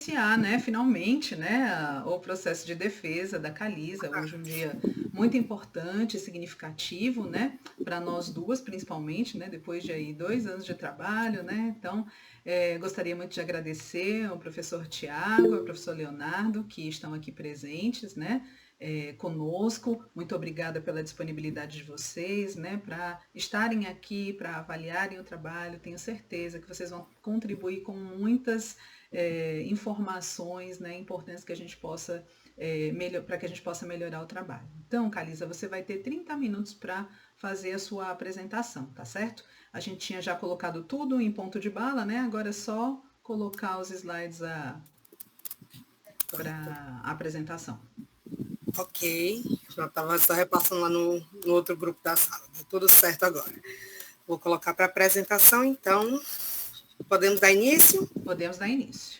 iniciar, né, finalmente, né, o processo de defesa da Calisa. Hoje um dia muito importante, significativo, né, para nós duas principalmente, né, depois de aí 2 anos de trabalho, né. Então, gostaria muito de agradecer ao professor Tiago, ao professor Leonardo, que estão aqui presentes, né, conosco. Muito obrigada pela disponibilidade de vocês, né, para estarem aqui, para avaliarem o trabalho. Tenho certeza que vocês vão contribuir com muitas informações, né, importantes que a gente possa para que a gente possa melhorar o trabalho. Então, Calisa, você vai ter 30 minutos para fazer a sua apresentação, tá certo? A gente tinha já colocado tudo em ponto de bala, né? Agora é só colocar os slides para a apresentação. Ok, já estava só repassando lá no outro grupo da sala. Deu tudo certo agora. Vou colocar para apresentação, então. Podemos dar início? Podemos dar início.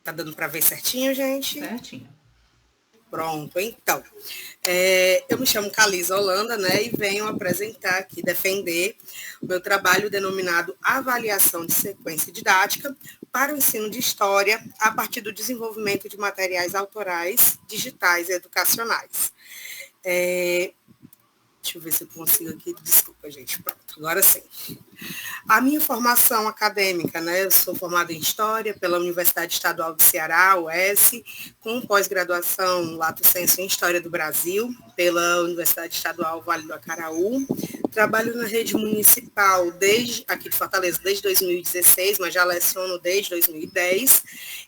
Tá dando para ver certinho, gente? Certinho. Pronto, então. Eu me chamo Calisa Holanda, né, e venho apresentar aqui, defender o meu trabalho denominado Avaliação de Sequência Didática para o ensino de História a partir do desenvolvimento de materiais autorais, digitais e educacionais. Deixa eu ver se eu consigo aqui. Desculpa, gente. Pronto, agora sim. A minha formação acadêmica, né? Eu sou formada em História pela Universidade Estadual do Ceará, UES, com pós-graduação Lato Sensu em História do Brasil, pela Universidade Estadual Vale do Acaraú. Trabalho na rede municipal aqui de Fortaleza desde 2016, mas já leciono desde 2010.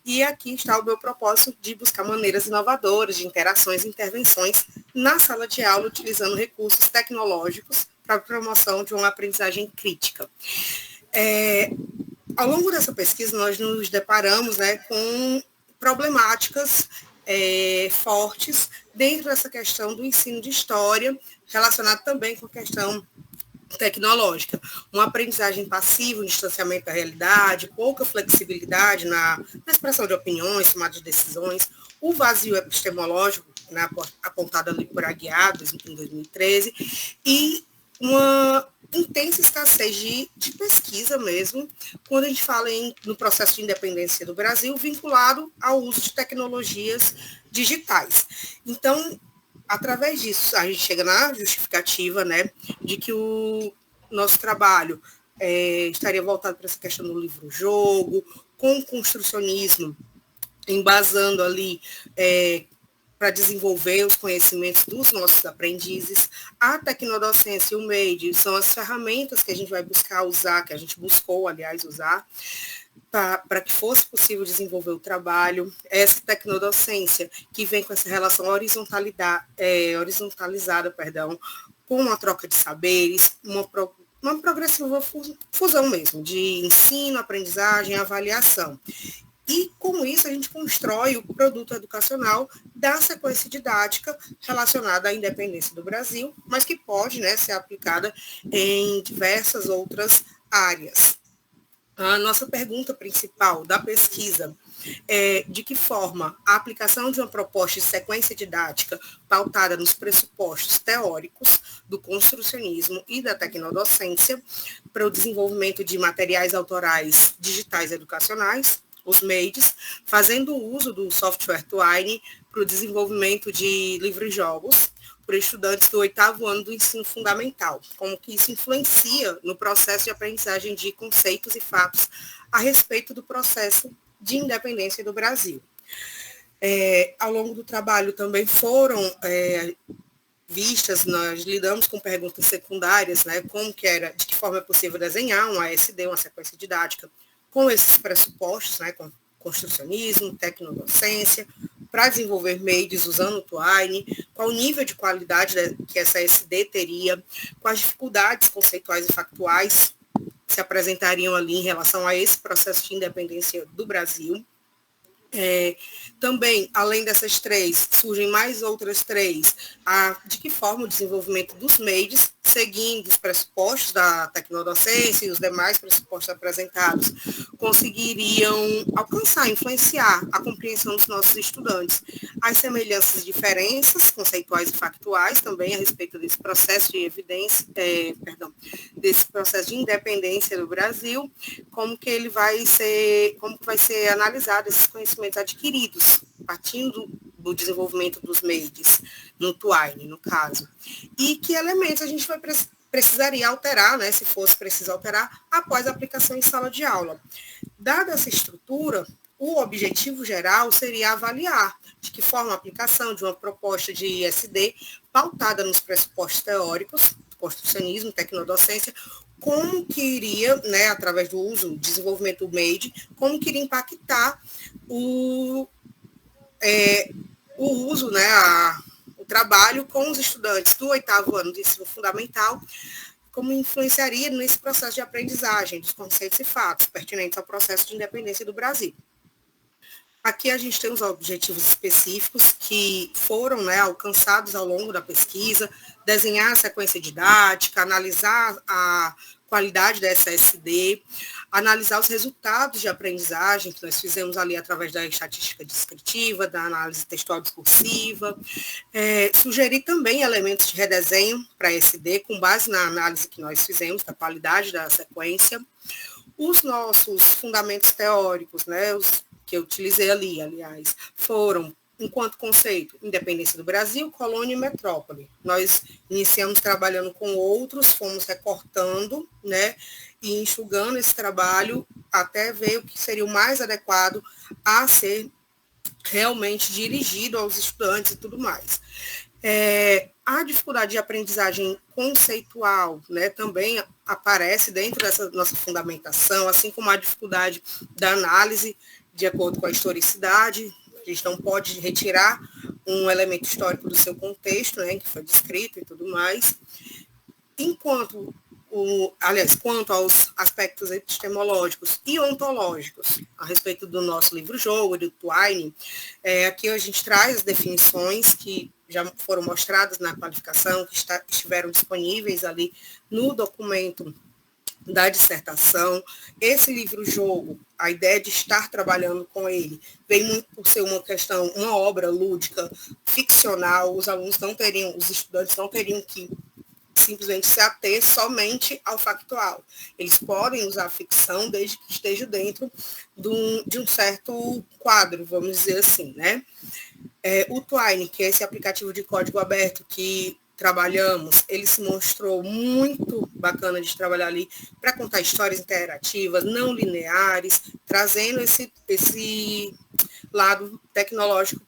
E aqui está o meu propósito de buscar maneiras inovadoras de interações e intervenções na sala de aula, utilizando recursos tecnológicos para a promoção de uma aprendizagem crítica. Ao longo dessa pesquisa, nós nos deparamos, né, com problemáticas fortes dentro dessa questão do ensino de história, relacionado também com a questão tecnológica. Uma aprendizagem passiva, um distanciamento da realidade, pouca flexibilidade na expressão de opiniões, tomada de decisões, o vazio epistemológico, né, apontado ali por Aguiar, em 2013, e uma intensa escassez de pesquisa mesmo, quando a gente fala no processo de independência do Brasil, vinculado ao uso de tecnologias digitais. Então, através disso, a gente chega na justificativa, né, de que o nosso trabalho estaria voltado para essa questão do livro-jogo, com o construcionismo, embasando ali para desenvolver os conhecimentos dos nossos aprendizes. A tecnodocência e o MEID são as ferramentas que a gente vai buscar usar, que a gente buscou, aliás, usar, para que fosse possível desenvolver o trabalho. Essa tecnodocência que vem com essa relação horizontalizada, com a troca de saberes, uma progressiva fusão mesmo, de ensino, aprendizagem, avaliação. E, com isso, a gente constrói o produto educacional da sequência didática relacionada à independência do Brasil, mas que pode, né, ser aplicada em diversas outras áreas. A nossa pergunta principal da pesquisa é de que forma a aplicação de uma proposta de sequência didática pautada nos pressupostos teóricos do construcionismo e da tecnodocência para o desenvolvimento de materiais autorais digitais educacionais, os MEIDs, fazendo uso do software Twine para o desenvolvimento de livros-jogos por estudantes do 8º ano do ensino fundamental, como que isso influencia no processo de aprendizagem de conceitos e fatos a respeito do processo de independência do Brasil. Ao longo do trabalho também foram vistas, nós lidamos com perguntas secundárias, né, de que forma é possível desenhar um ASD, uma sequência didática, com esses pressupostos, né, com construcionismo, tecnodocência, para desenvolver MEIDs usando o Twine, qual o nível de qualidade que essa SD teria, quais dificuldades conceituais e factuais se apresentariam ali em relação a esse processo de independência do Brasil. Também, além dessas 3, surgem mais outras 3, de que forma o desenvolvimento dos MEIDs seguindo os pressupostos da tecnodocência e os demais pressupostos apresentados, conseguiriam alcançar, influenciar a compreensão dos nossos estudantes. As semelhanças e diferenças conceituais e factuais também a respeito desse processo de evidência, desse processo de independência do Brasil, como que vai ser analisado esses conhecimentos adquiridos, partindo do desenvolvimento dos MEIDs, no Twine, no caso. E que elementos a gente precisaria alterar, né, se fosse preciso alterar, após a aplicação em sala de aula. Dada essa estrutura, o objetivo geral seria avaliar de que forma a aplicação de uma proposta de ISD pautada nos pressupostos teóricos, construcionismo, tecnodocência, como que iria, né, através do uso, desenvolvimento do MEID, como que iria impactar o uso, né, o trabalho com os estudantes do 8º ano de ensino fundamental, como influenciaria nesse processo de aprendizagem dos conceitos e fatos pertinentes ao processo de independência do Brasil. Aqui a gente tem os objetivos específicos que foram, né, alcançados ao longo da pesquisa, desenhar a sequência didática, analisar a qualidade da SSD, analisar os resultados de aprendizagem que nós fizemos ali através da estatística descritiva, da análise textual discursiva, sugerir também elementos de redesenho para a SD, com base na análise que nós fizemos da qualidade da sequência, os nossos fundamentos teóricos, né, os que eu utilizei ali, aliás, foram, enquanto conceito, independência do Brasil, colônia e metrópole. Nós iniciamos trabalhando com outros, fomos recortando, né, e enxugando esse trabalho até ver o que seria o mais adequado a ser realmente dirigido aos estudantes e tudo mais. A dificuldade de aprendizagem conceitual, né, também aparece dentro dessa nossa fundamentação, assim como a dificuldade da análise de acordo com a historicidade. A gente não pode retirar um elemento histórico do seu contexto, né, que foi descrito e tudo mais. Quanto aos aspectos epistemológicos e ontológicos a respeito do nosso livro-jogo, do Twine, aqui a gente traz as definições que já foram mostradas na qualificação, que estiveram disponíveis ali no documento da dissertação. Esse livro-jogo, a ideia de estar trabalhando com ele, vem muito por ser uma obra lúdica, ficcional. Os estudantes não teriam que simplesmente se ater somente ao factual. Eles podem usar a ficção desde que esteja dentro de um certo quadro, vamos dizer assim, né? O Twine, que é esse aplicativo de código aberto que trabalhamos, ele se mostrou muito bacana de trabalhar ali para contar histórias interativas, não lineares, trazendo esse lado tecnológico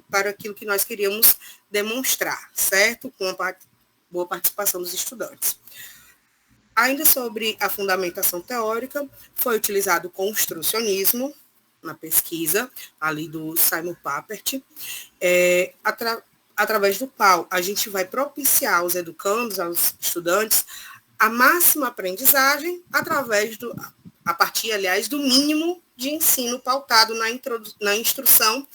para aquilo que nós queríamos demonstrar, certo? Com uma boa participação dos estudantes. Ainda sobre a fundamentação teórica, foi utilizado o construcionismo na pesquisa, ali do Simon Papert, através do qual a gente vai propiciar aos educandos, aos estudantes, a máxima aprendizagem a partir, aliás, do mínimo de ensino pautado na instrução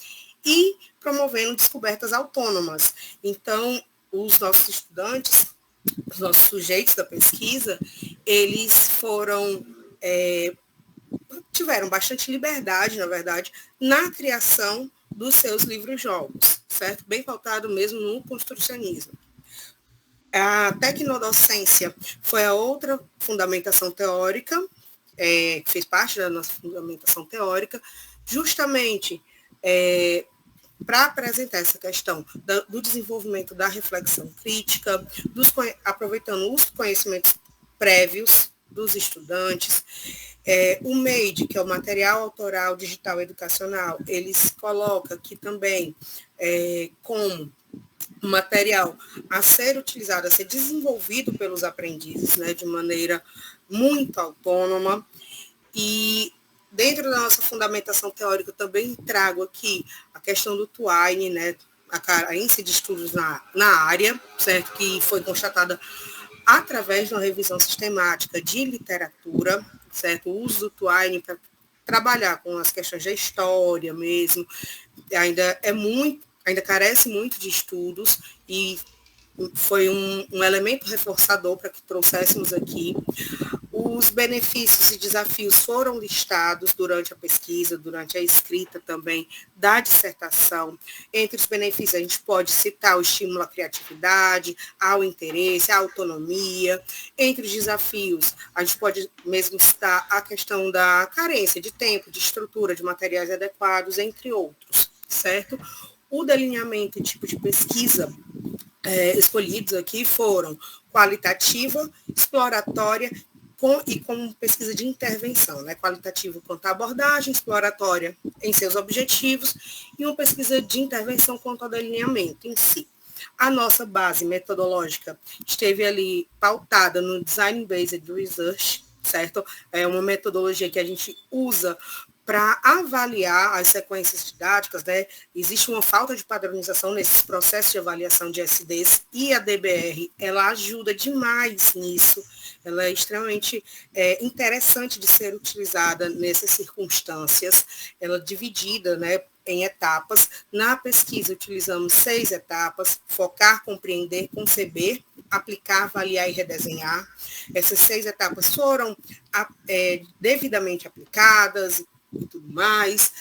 e promovendo descobertas autônomas. Então, os nossos estudantes, os nossos sujeitos da pesquisa, eles tiveram bastante liberdade, na verdade, na criação dos seus livros-jogos, certo? Bem pautado mesmo no construcionismo. A tecnodocência foi a outra fundamentação teórica, que fez parte da nossa fundamentação teórica, justamente para apresentar essa questão do desenvolvimento da reflexão crítica, aproveitando os conhecimentos prévios dos estudantes. O MEID, que é o Material Autoral Digital Educacional, eles colocam aqui também como material a ser utilizado, a ser desenvolvido pelos aprendizes, né, de maneira muito autônoma. E dentro da nossa fundamentação teórica, também trago aqui a questão do Twine, né, a carência de estudos na área, certo, que foi constatada através de uma revisão sistemática de literatura, certo, o uso do Twine para trabalhar com as questões da história mesmo, ainda carece muito de estudos, e foi um elemento reforçador para que trouxéssemos aqui. Os benefícios e desafios foram listados durante a pesquisa, durante a escrita também da dissertação. Entre os benefícios, a gente pode citar o estímulo à criatividade, ao interesse, à autonomia. Entre os desafios, a gente pode mesmo citar a questão da carência de tempo, de estrutura, de materiais adequados, entre outros, certo? O delineamento e tipo de pesquisa escolhidos aqui foram qualitativa, exploratória e com pesquisa de intervenção, né? Qualitativa quanto à abordagem, exploratória em seus objetivos e uma pesquisa de intervenção quanto ao delineamento em si. A nossa base metodológica esteve ali pautada no Design-Based Research, certo? É uma metodologia que a gente usa para avaliar as sequências didáticas, né? Existe uma falta de padronização nesses processos de avaliação de SDs e a DBR, ela ajuda demais nisso, ela é extremamente interessante de ser utilizada nessas circunstâncias, ela é dividida, né, em etapas. Na pesquisa utilizamos 6 etapas: focar, compreender, conceber, aplicar, avaliar e redesenhar. Essas 6 etapas foram devidamente aplicadas e tudo mais.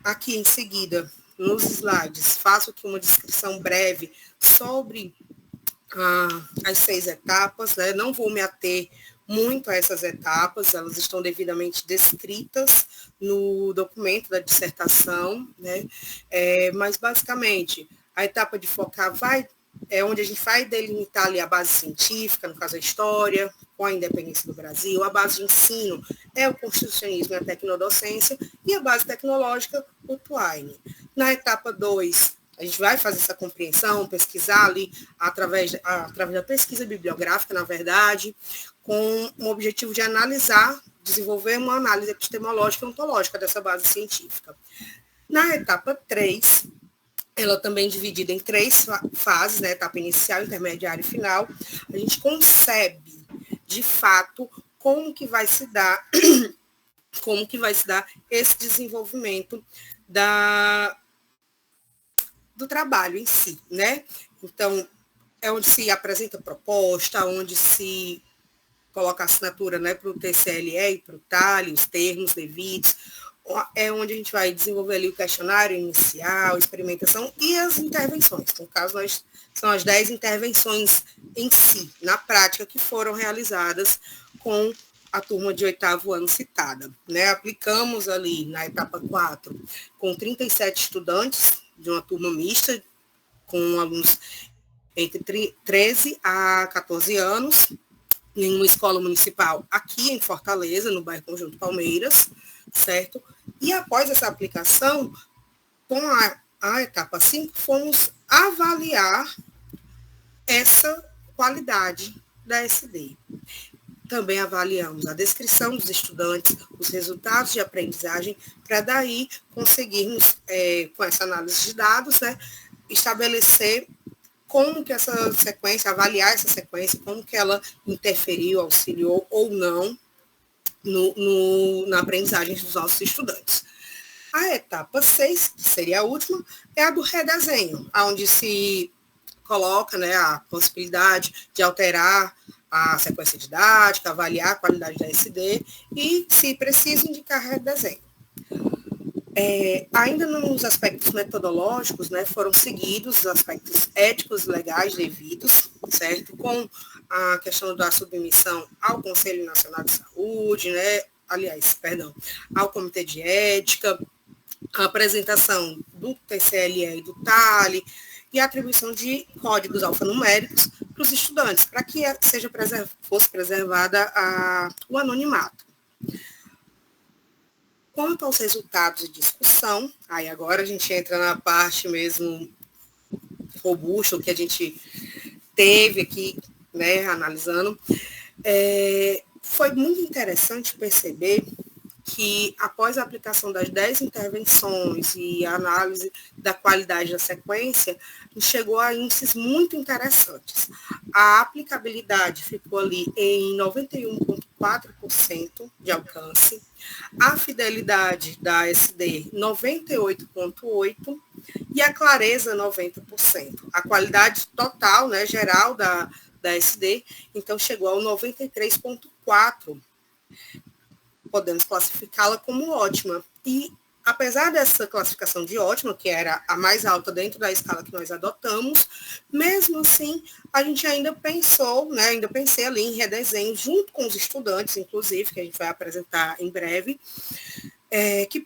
Aqui em seguida, nos slides, faço aqui uma descrição breve sobre as 6 etapas, né? Não vou me ater muito a essas etapas, elas estão devidamente descritas no documento da dissertação, né? Mas, basicamente, a etapa de focar é onde a gente vai delimitar ali a base científica, no caso a história, com a independência do Brasil. A base de ensino é o constitucionalismo e a tecnodocência, e a base tecnológica, o Twine. Na etapa 2, a gente vai fazer essa compreensão, pesquisar ali através da pesquisa bibliográfica, na verdade, com o objetivo de desenvolver uma análise epistemológica e ontológica dessa base científica. Na etapa 3, ela também é dividida em 3 fases, né? Etapa inicial, intermediária e final. A gente concebe, de fato, como que vai se dar esse desenvolvimento do trabalho em si, né? Então, é onde se apresenta a proposta, onde se coloca a assinatura, né, para o TCLE e para o TALE, os termos devidos, é onde a gente vai desenvolver ali o questionário inicial, experimentação e as intervenções. No caso, são as 10 intervenções em si, na prática, que foram realizadas com a turma de 8º ano citada, né? Aplicamos ali na etapa 4 com 37 estudantes de uma turma mista, com alunos entre 13 a 14 anos, em uma escola municipal aqui em Fortaleza, no bairro Conjunto Palmeiras, certo? E após essa aplicação, com a etapa 5, fomos avaliar essa qualidade da SD. Também avaliamos a descrição dos estudantes, os resultados de aprendizagem, para daí conseguirmos, com essa análise de dados, né, estabelecer como que essa sequência, avaliar essa sequência, como que ela interferiu, auxiliou ou não na aprendizagem dos nossos estudantes. A etapa 6, que seria a última, é a do redesenho, onde se coloca, né, a possibilidade de alterar a sequência didática, avaliar a qualidade da SD e, se preciso, indicar redesenho. Ainda nos aspectos metodológicos, né, foram seguidos os aspectos éticos e legais devidos, certo? Com a questão da submissão ao Conselho Nacional de Saúde, né, ao Comitê de Ética, a apresentação do TCLE e do TALE e a atribuição de códigos alfanuméricos para os estudantes, para que fosse preservada o anonimato. Quanto aos resultados de discussão, aí agora a gente entra na parte mesmo robusta, o que a gente teve aqui, né, analisando, foi muito interessante perceber que, após a aplicação das 10 intervenções e a análise da qualidade da sequência, a gente chegou a índices muito interessantes. A aplicabilidade ficou ali em 91,4% de alcance, a fidelidade da SD, 98,8%, e a clareza 90%. A qualidade total, né, geral da SD, então chegou ao 93,4%. Podemos classificá-la como ótima. E, apesar dessa classificação de ótima, que era a mais alta dentro da escala que nós adotamos, mesmo assim, a gente ainda pensou, né, ainda pensei ali em redesenho, junto com os estudantes, inclusive, que a gente vai apresentar em breve, que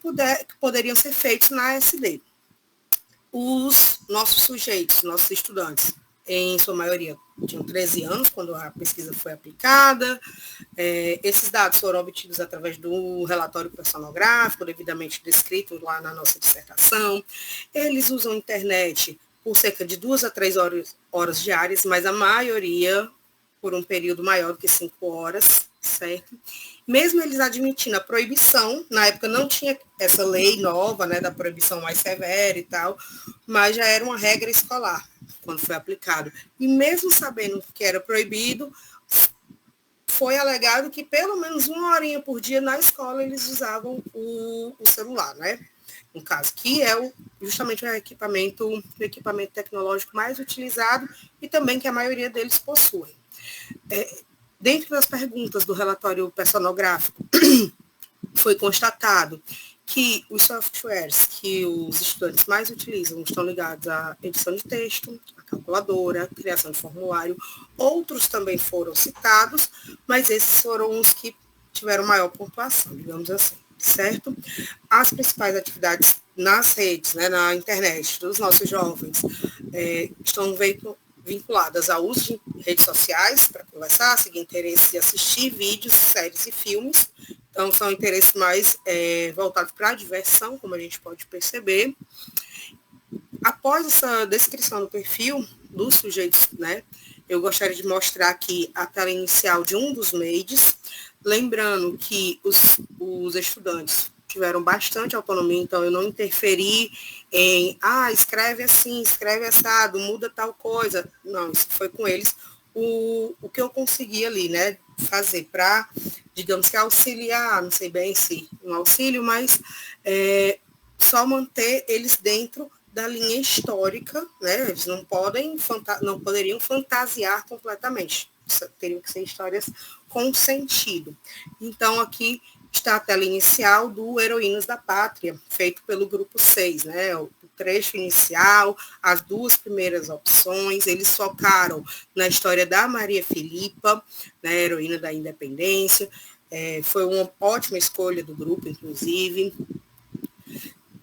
poderiam ser feitos na SD. Os nossos sujeitos, nossos estudantes, em sua maioria, tinham 13 anos quando a pesquisa foi aplicada. Esses dados foram obtidos através do relatório personográfico, devidamente descrito lá na nossa dissertação. Eles usam a internet por cerca de 2 a 3 horas diárias, mas a maioria por um período maior do que 5 horas, certo? Mesmo eles admitindo a proibição, na época não tinha essa lei nova, né, da proibição mais severa e tal, mas já era uma regra escolar quando foi aplicado. E mesmo sabendo que era proibido, foi alegado que pelo menos 1 horinha por dia na escola eles usavam o celular, né? No caso, que é justamente o equipamento tecnológico mais utilizado e também que a maioria deles possuem. Dentro das perguntas do relatório personográfico, foi constatado que os softwares que os estudantes mais utilizam estão ligados à edição de texto, à calculadora, à criação de formulário. Outros também foram citados, mas esses foram os que tiveram maior pontuação, digamos assim, certo? As principais atividades nas redes, né, na internet, dos nossos jovens, estão vinculadas ao uso de redes sociais para conversar, seguir interesse e assistir vídeos, séries e filmes. Então, são interesses mais voltados para a diversão, como a gente pode perceber. Após essa descrição do perfil dos sujeitos, né, eu gostaria de mostrar aqui a tela inicial de um dos MAIDs, lembrando que os estudantes tiveram bastante autonomia, então eu não interferi em, escreve assim, escreve assado, muda tal coisa. Não, isso foi com eles o que eu consegui ali, né, fazer para, digamos que auxiliar, não sei bem se um auxílio, mas só manter eles dentro da linha histórica, né, eles não poderiam fantasiar completamente, teriam que ser histórias com sentido. Então, aqui está a tela inicial do Heroínas da Pátria, feito pelo grupo 6, né? O trecho inicial, as 2 primeiras opções, eles focaram na história da Maria Filipa, né, heroína da independência, foi uma ótima escolha do grupo, inclusive.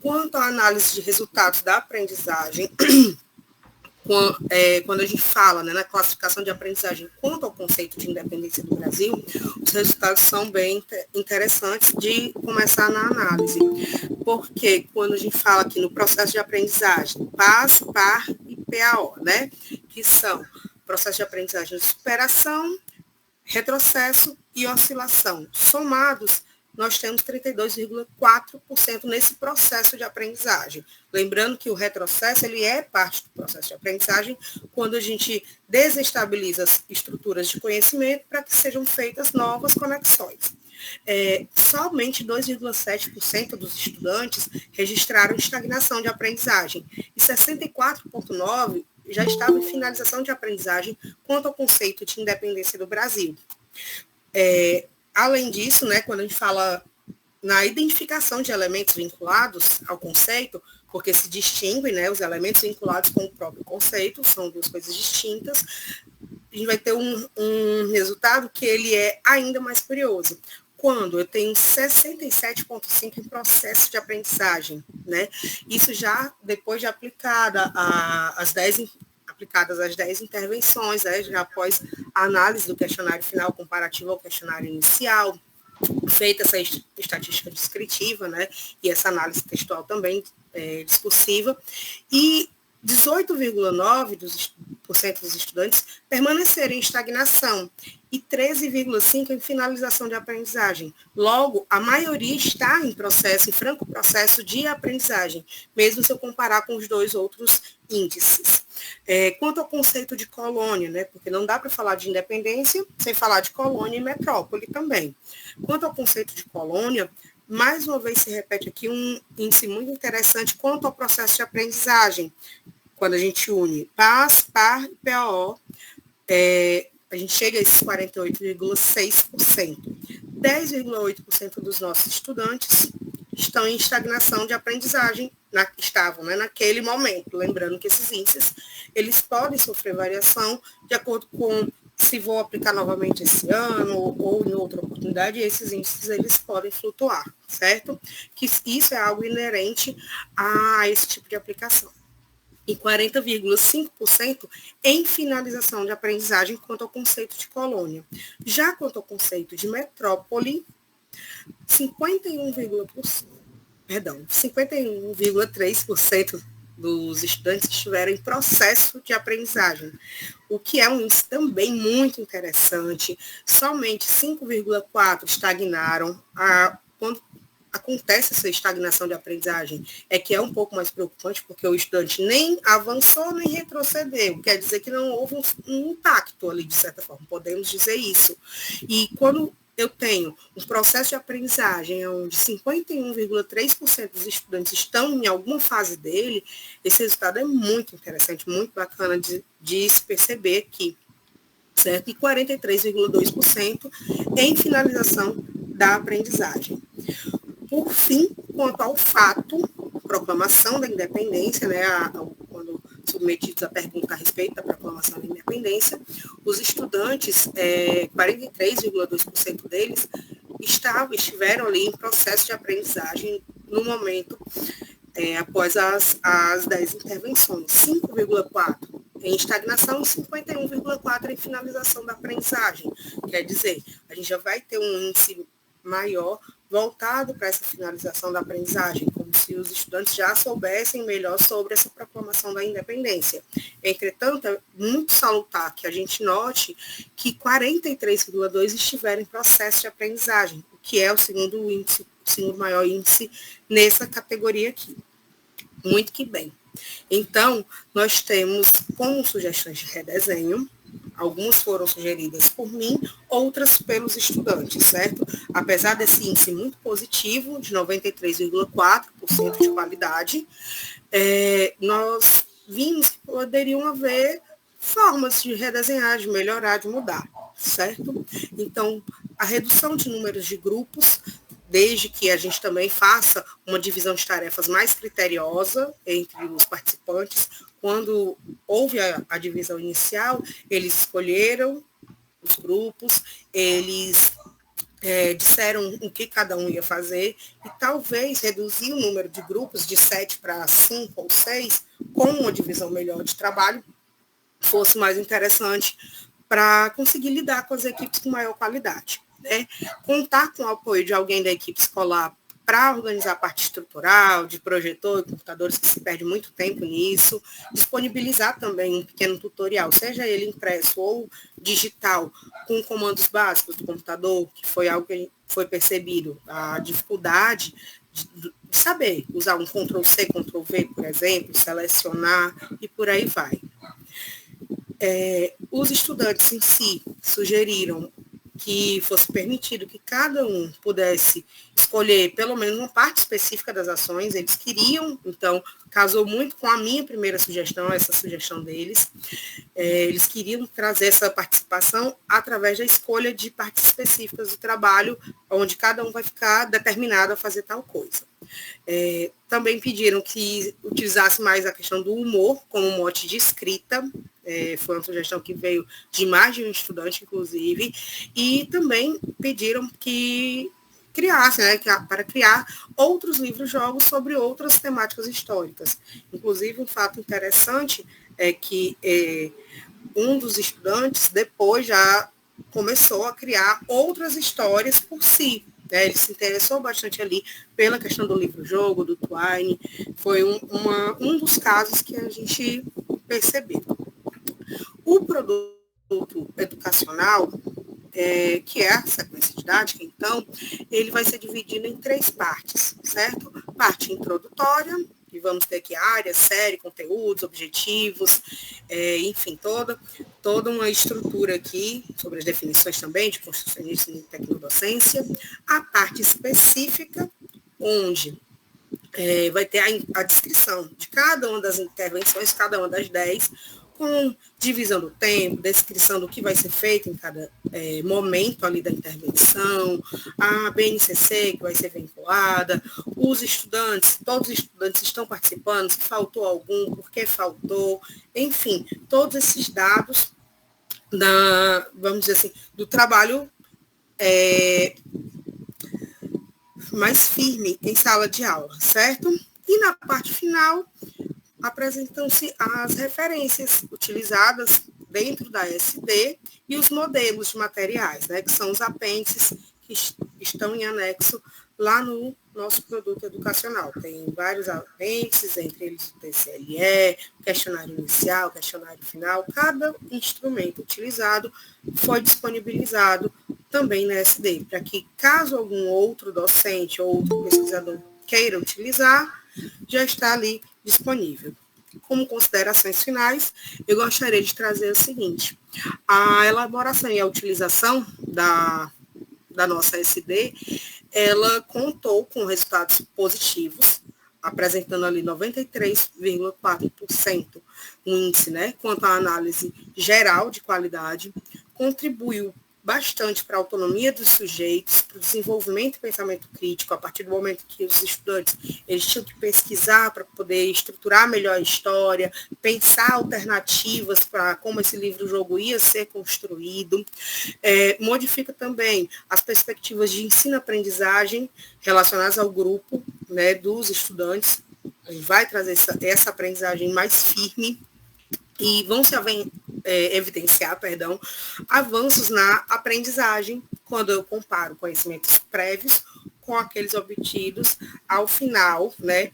Quanto à análise de resultados da aprendizagem, quando a gente fala, né, na classificação de aprendizagem quanto ao conceito de independência do Brasil, os resultados são bem interessantes de começar na análise, porque quando a gente fala aqui no processo de aprendizagem, PAS, PAR e PAO, né, que são processo de aprendizagem de superação, retrocesso e oscilação, somados, nós temos 32,4% nesse processo de aprendizagem. Lembrando que o retrocesso ele é parte do processo de aprendizagem quando a gente desestabiliza as estruturas de conhecimento para que sejam feitas novas conexões. Somente 2,7% dos estudantes registraram estagnação de aprendizagem e 64,9% já estavam em finalização de aprendizagem quanto ao conceito de independência do Brasil. Além disso, né, quando a gente fala na identificação de elementos vinculados ao conceito, porque se distinguem, né, os elementos vinculados com o próprio conceito, são 2 coisas distintas, a gente vai ter um resultado que ele é ainda mais curioso. Quando eu tenho 67,5% em processo de aprendizagem, né, isso já depois de aplicada as 10 intervenções, né, já após a análise do questionário final comparativo ao questionário inicial, feita essa estatística descritiva, né, e essa análise textual também discursiva, e 18,9% dos estudantes permaneceram em estagnação e 13,5% em finalização de aprendizagem. Logo, a maioria está em franco processo de aprendizagem, mesmo se eu comparar com os 2 outros índices. Quanto ao conceito de colônia, né, porque não dá para falar de independência sem falar de colônia e metrópole também. Quanto ao conceito de colônia, mais uma vez se repete aqui um índice muito interessante quanto ao processo de aprendizagem. Quando a gente une PAS, PAR e PAO, a gente chega a esses 48,6%. 10,8% dos nossos estudantes estão em estagnação de aprendizagem, estavam, né, naquele momento. Lembrando que esses índices, eles podem sofrer variação de acordo com se vou aplicar novamente esse ano ou em outra oportunidade, esses índices eles podem flutuar, certo? Que isso é algo inerente a esse tipo de aplicação. E 40,5% em finalização de aprendizagem quanto ao conceito de colônia. Já quanto ao conceito de metrópole, 51,3% dos estudantes estiveram em processo de aprendizagem, o que é um índice também muito interessante. Somente 5,4% estagnaram. Quando acontece essa estagnação de aprendizagem, é que é um pouco mais preocupante, porque o estudante nem avançou nem retrocedeu, quer dizer que não houve um impacto ali, de certa forma, podemos dizer isso. E quando eu tenho um processo de aprendizagem onde 51,3% dos estudantes estão em alguma fase dele, esse resultado é muito interessante, muito bacana de se perceber aqui, certo? E 43,2% em finalização da aprendizagem. Por fim, quanto ao fato, proclamação da independência, né, quando submetidos à pergunta a respeito da proclamação da independência, os estudantes, 43,2% deles, estiveram ali em processo de aprendizagem no momento após as 10 intervenções, 5,4% em estagnação e 51,4% em finalização da aprendizagem. Quer dizer, a gente já vai ter um índice maior voltado para essa finalização da aprendizagem, como se os estudantes já soubessem melhor sobre essa proclamação da independência. Entretanto, é muito salutar que a gente note que 43,2% estiveram em processo de aprendizagem, o que é o segundo maior índice nessa categoria aqui. Muito que bem. Então, nós temos como sugestões de redesenho, algumas foram sugeridas por mim, outras pelos estudantes, certo? Apesar desse índice muito positivo, de 93,4% de qualidade, nós vimos que poderiam haver formas de redesenhar, de melhorar, de mudar, certo? Então, a redução de números de grupos, desde que a gente também faça uma divisão de tarefas mais criteriosa entre os participantes. Quando houve a divisão inicial, eles escolheram os grupos, eles disseram o que cada um ia fazer, e talvez reduzir o número de grupos de 7 para 5 ou 6, com uma divisão melhor de trabalho, fosse mais interessante para conseguir lidar com as equipes com maior qualidade. Né? Contar com o apoio de alguém da equipe escolar para organizar a parte estrutural, de projetor e computadores, que se perde muito tempo nisso, disponibilizar também um pequeno tutorial, seja ele impresso ou digital, com comandos básicos do computador, que foi algo que foi percebido, a dificuldade de saber usar um Ctrl+C, Ctrl+V, por exemplo, selecionar e por aí vai. Os estudantes em si sugeriram que fosse permitido que cada um pudesse escolher pelo menos uma parte específica das ações, eles queriam, então, casou muito com a minha primeira sugestão, essa sugestão deles, eles queriam trazer essa participação através da escolha de partes específicas do trabalho, onde cada um vai ficar determinado a fazer tal coisa. Também pediram que utilizasse mais a questão do humor como mote de escrita, foi uma sugestão que veio de mais de um estudante, inclusive, e também pediram que criasse, né, para criar outros livros-jogos sobre outras temáticas históricas. Inclusive, um fato interessante é que um dos estudantes depois já começou a criar outras histórias por si. Ele se interessou bastante ali pela questão do livro-jogo, do Twine. Foi um dos casos que a gente percebeu. O produto educacional, que é a sequência didática, então, ele vai ser dividido em 3 partes, certo? Parte introdutória, e vamos ter aqui área, série, conteúdos, objetivos, enfim, toda uma estrutura aqui, sobre as definições também de construcionismo e tecnodocência. A parte específica, onde vai ter a descrição de cada uma das intervenções, cada uma das 10, com divisão do tempo, descrição do que vai ser feito em cada momento ali da intervenção, a BNCC que vai ser vinculada, os estudantes, todos os estudantes estão participando, se faltou algum, por que faltou, enfim, todos esses dados vamos dizer assim, do trabalho mais firme em sala de aula, certo? E na parte final, apresentam-se as referências utilizadas dentro da SD e os modelos de materiais, né, que são os apêndices que estão em anexo lá no nosso produto educacional. Tem vários apêndices, entre eles o TCLE, questionário inicial, questionário final. Cada instrumento utilizado foi disponibilizado também na SD, para que, caso algum outro docente ou outro pesquisador queira utilizar, já está ali disponível. Como considerações finais, eu gostaria de trazer o seguinte: a elaboração e a utilização da nossa SD, ela contou com resultados positivos, apresentando ali 93,4% no índice, né, quanto à análise geral de qualidade, contribuiu bastante para a autonomia dos sujeitos, para o desenvolvimento e pensamento crítico, a partir do momento que os estudantes eles tinham que pesquisar para poder estruturar melhor a história, pensar alternativas para como esse livro-jogo ia ser construído, modifica também as perspectivas de ensino-aprendizagem relacionadas ao grupo, né, dos estudantes, vai trazer essa aprendizagem mais firme, e vão se evidenciar, avanços na aprendizagem, quando eu comparo conhecimentos prévios com aqueles obtidos ao final, né,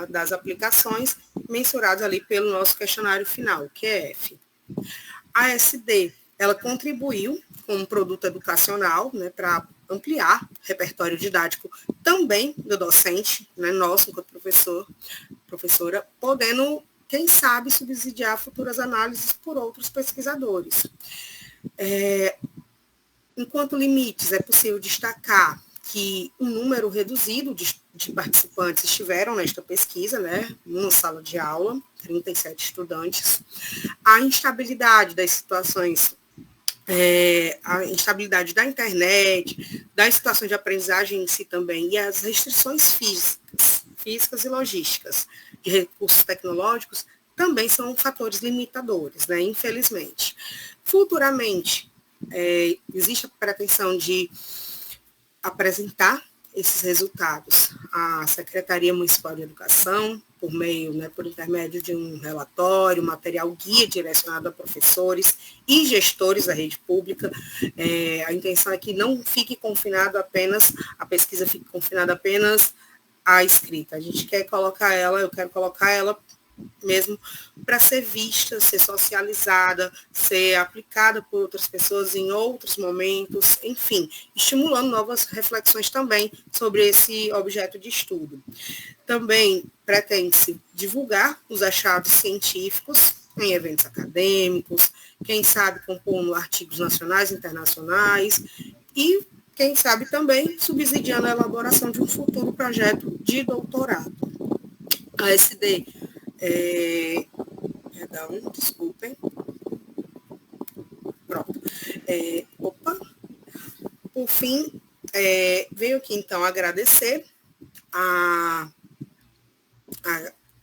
das aplicações, mensurados ali pelo nosso questionário final, que é F. A SD, ela contribuiu com um produto educacional, né, para ampliar o repertório didático também do docente, né, nosso, enquanto professora, podendo, quem sabe, subsidiar futuras análises por outros pesquisadores. Enquanto limites, é possível destacar que um número reduzido de participantes estiveram nesta pesquisa, né, numa sala de aula, 37 estudantes. A instabilidade das situações, a instabilidade da internet, das situações de aprendizagem em si também, e as restrições físicas e logísticas de recursos tecnológicos também são fatores limitadores, né, infelizmente. Futuramente, existe a pretensão de apresentar esses resultados à Secretaria Municipal de Educação, por meio, né, por intermédio de um relatório, material guia direcionado a professores e gestores da rede pública. A intenção é que não fique confinado apenas, a pesquisa fique confinada apenas à escrita. A gente quer colocar ela, eu quero colocar ela mesmo para ser vista, ser socializada, ser aplicada por outras pessoas em outros momentos, enfim, estimulando novas reflexões também sobre esse objeto de estudo. Também pretende-se divulgar os achados científicos em eventos acadêmicos, quem sabe compondo artigos nacionais e internacionais, e quem sabe também subsidiando a elaboração de um futuro projeto de doutorado. A SD, desculpem. Pronto. Por fim, venho aqui então agradecer a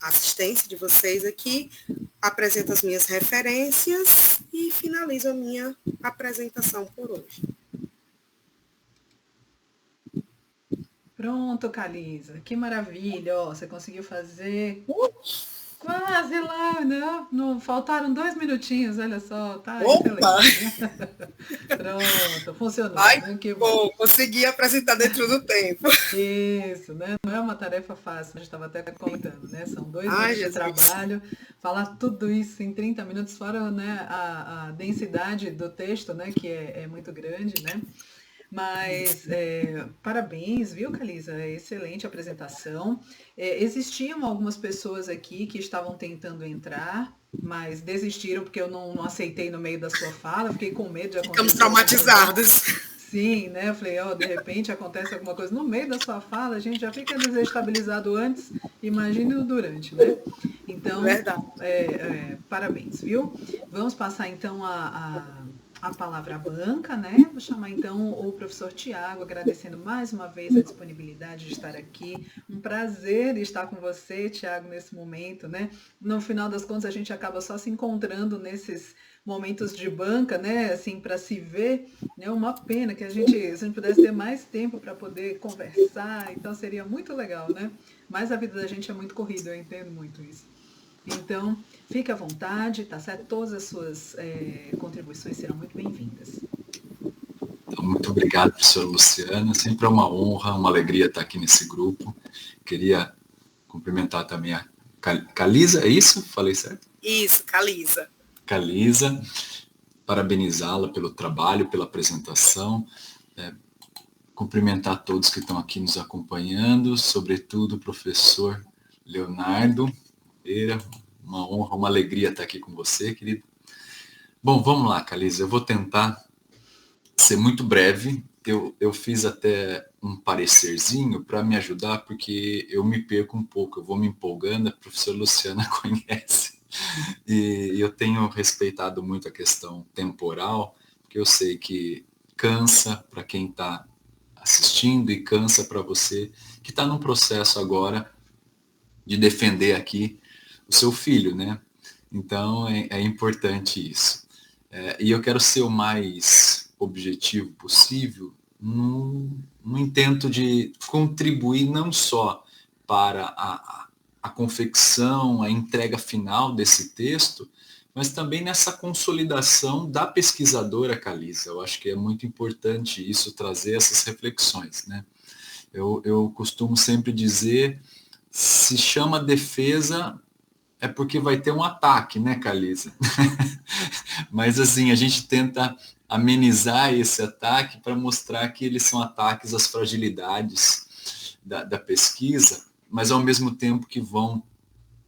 assistência de vocês aqui, apresento as minhas referências e finalizo a minha apresentação por hoje. Pronto, Calisa, que maravilha, ó, você conseguiu fazer quase lá, não, faltaram 2 minutinhos, olha só, tá excelente. Pronto, funcionou. Ai, né? Que bom, consegui apresentar dentro do tempo. Isso, né? Não é uma tarefa fácil, a gente estava até comentando, né? São 2 anos de trabalho, falar tudo isso em 30 minutos, fora, né, a densidade do texto, né, que é muito grande, né? Mas parabéns, viu, Calisa? Excelente apresentação. Existiam algumas pessoas aqui que estavam tentando entrar, mas desistiram porque eu não aceitei no meio da sua fala, fiquei com medo de acontecer. Ficamos traumatizados. Sim, né? Eu falei, ó, de repente acontece alguma coisa no meio da sua fala, a gente já fica desestabilizado antes, imagine no durante, né? Então, Verdade. parabéns, viu? Vamos passar então a palavra à banca, né? Vou chamar então o professor Tiago, agradecendo mais uma vez a disponibilidade de estar aqui. Um prazer estar com você, Tiago, nesse momento, né? No final das contas, a gente acaba só se encontrando nesses momentos de banca, né? Assim, para se ver, né? Uma pena que se a gente pudesse ter mais tempo para poder conversar, então seria muito legal, né? Mas a vida da gente é muito corrida, eu entendo muito isso. Então, fique à vontade, tá certo? Todas as suas contribuições serão muito bem-vindas. Então, muito obrigado, professora Luciana. Sempre é uma honra, uma alegria estar aqui nesse grupo. Queria cumprimentar também a Calisa, é isso? Falei certo? Isso, Calisa. Calisa, parabenizá-la pelo trabalho, pela apresentação. Cumprimentar todos que estão aqui nos acompanhando, sobretudo o professor Leonardo Pereira. Uma honra, uma alegria estar aqui com você, querido. Bom, vamos lá, Calisa. Eu vou tentar ser muito breve. Eu fiz até um parecerzinho para me ajudar, porque eu me perco um pouco, eu vou me empolgando, a professora Luciana conhece. E eu tenho respeitado muito a questão temporal, porque eu sei que cansa para quem está assistindo e cansa para você que está num processo agora de defender aqui o seu filho, né? Então é importante isso. E eu quero ser o mais objetivo possível no intento de contribuir não só para a confecção, a entrega final desse texto, mas também nessa consolidação da pesquisadora Calisa. Eu acho que é muito importante isso, trazer essas reflexões, né? Eu costumo sempre dizer, se chama defesa, é porque vai ter um ataque, né, Calisa? Mas assim, a gente tenta amenizar esse ataque para mostrar que eles são ataques às fragilidades da pesquisa, mas ao mesmo tempo que vão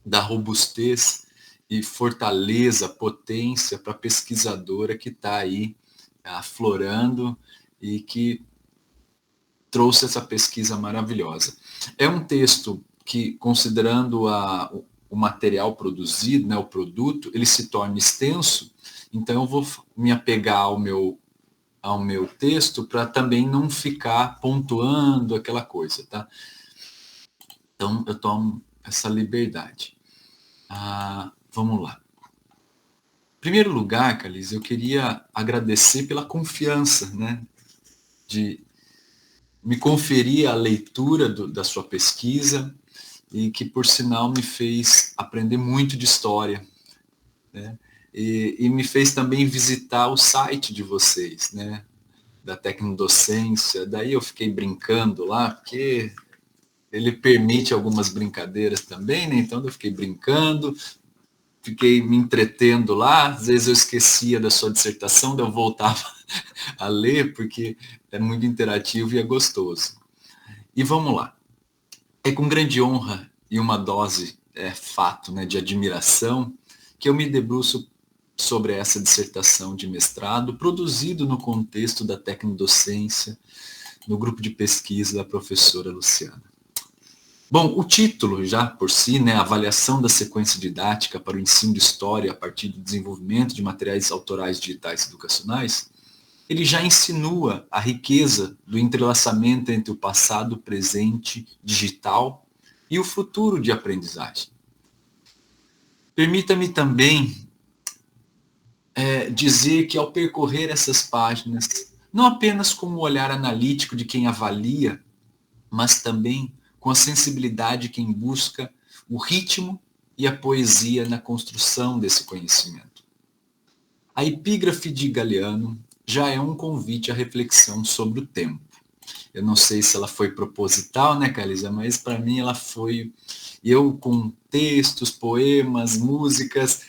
dar robustez e fortaleza, potência para a pesquisadora que está aí aflorando e que trouxe essa pesquisa maravilhosa. É um texto que, considerando o material produzido, né, o produto, ele se torna extenso, então eu vou me apegar ao meu texto para também não ficar pontuando aquela coisa, tá? Então eu tomo essa liberdade. Vamos lá. Em primeiro lugar, Calise, eu queria agradecer pela confiança, né, de me conferir a leitura da sua pesquisa e que, por sinal, me fez aprender muito de história, né? E me fez também visitar o site de vocês, né, da Tecnodocência. Daí eu fiquei brincando lá, porque ele permite algumas brincadeiras também, né? Então eu fiquei brincando, fiquei me entretendo lá. Às vezes eu esquecia da sua dissertação, daí eu voltava a ler, porque é muito interativo e é gostoso. E vamos lá. É com grande honra e uma dose, fato, né, de admiração, que eu me debruço sobre essa dissertação de mestrado, produzido no contexto da tecnodocência, no grupo de pesquisa da professora Luciana. Bom, o título já por si, né, Avaliação da sequência didática para o ensino de história a partir do desenvolvimento de materiais autorais digitais educacionais, ele já insinua a riqueza do entrelaçamento entre o passado, presente, digital e o futuro de aprendizagem. Permita-me também dizer que ao percorrer essas páginas, não apenas com o olhar analítico de quem avalia, mas também com a sensibilidade de quem busca o ritmo e a poesia na construção desse conhecimento. A epígrafe de Galeano já é um convite à reflexão sobre o tempo. Eu não sei se ela foi proposital, né, Calisa, mas para mim ela foi. Eu, com textos, poemas, músicas,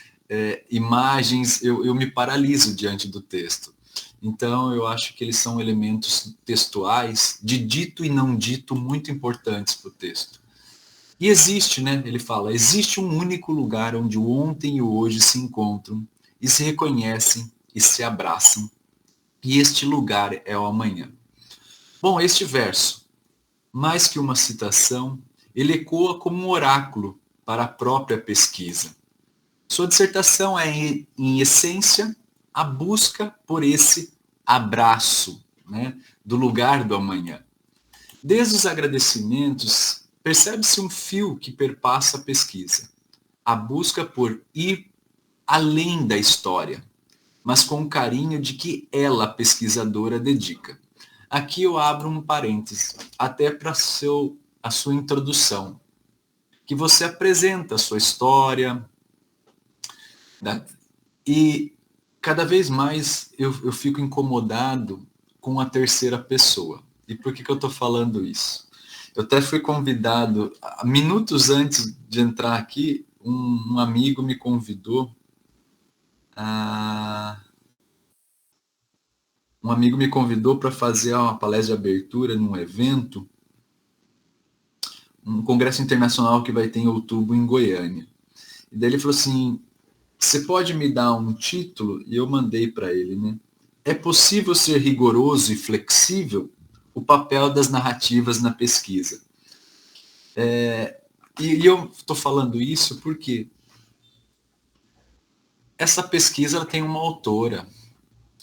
imagens, eu me paraliso diante do texto. Então, eu acho que eles são elementos textuais, de dito e não dito, muito importantes para o texto. E existe, né, ele fala, existe um único lugar onde o ontem e o hoje se encontram e se reconhecem e se abraçam. e este lugar é o amanhã. Bom, este verso, mais que uma citação, ele ecoa como um oráculo para a própria pesquisa. Sua dissertação é, em essência, a busca por esse abraço, né, do lugar do amanhã. Desde os agradecimentos, percebe-se um fio que perpassa a pesquisa. A busca por ir além da história, mas com o carinho de que ela, pesquisadora, dedica. Aqui eu abro um parêntese, até para a sua introdução, que você apresenta a sua história, e cada vez mais eu fico incomodado com a terceira pessoa. E por que eu estou falando isso? Eu até fui convidado, minutos antes de entrar aqui, um amigo me convidou para fazer uma palestra de abertura num evento, um congresso internacional que vai ter em outubro em Goiânia. E daí ele falou assim, você pode me dar um título? E eu mandei para ele, né? É possível ser rigoroso e flexível? O papel das narrativas na pesquisa. E eu estou falando isso porque essa pesquisa ela tem uma autora,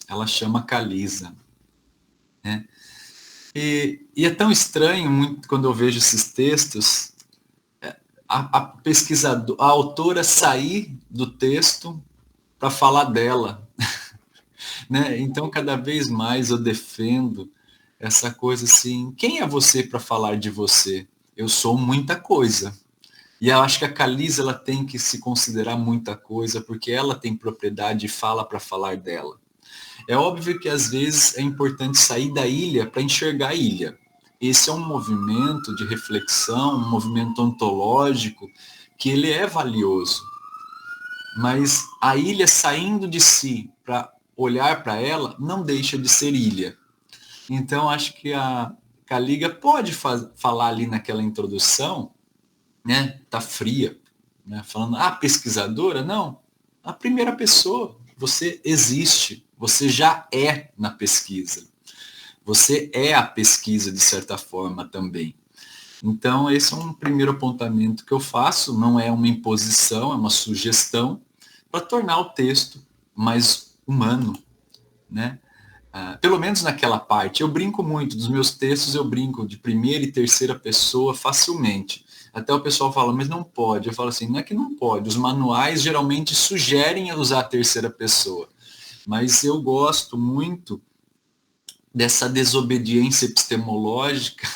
ela chama Kalisa, né? E é tão estranho muito quando eu vejo esses textos, a autora sair do texto para falar dela, né? Então cada vez mais eu defendo essa coisa assim, quem é você para falar de você? Eu sou muita coisa. E eu acho que a Kalisa ela tem que se considerar muita coisa, porque ela tem propriedade e fala para falar dela. É óbvio que às vezes é importante sair da ilha para enxergar a ilha. Esse é um movimento de reflexão, um movimento ontológico, que ele é valioso. Mas a ilha saindo de si para olhar para ela, não deixa de ser ilha. Então acho que a Kaliga pode falar ali naquela introdução, né? Tá fria, né? Falando, pesquisadora? Não, a primeira pessoa, você existe, você já é na pesquisa. Você é a pesquisa de certa forma também. Então esse é um primeiro apontamento que eu faço, não é uma imposição, é uma sugestão para tornar o texto mais humano, né? Pelo menos naquela parte. Eu brinco muito, dos meus textos eu brinco de primeira e terceira pessoa facilmente. Até o pessoal fala, mas não pode. Eu falo assim, não é que não pode. Os manuais geralmente sugerem usar a terceira pessoa. Mas eu gosto muito dessa desobediência epistemológica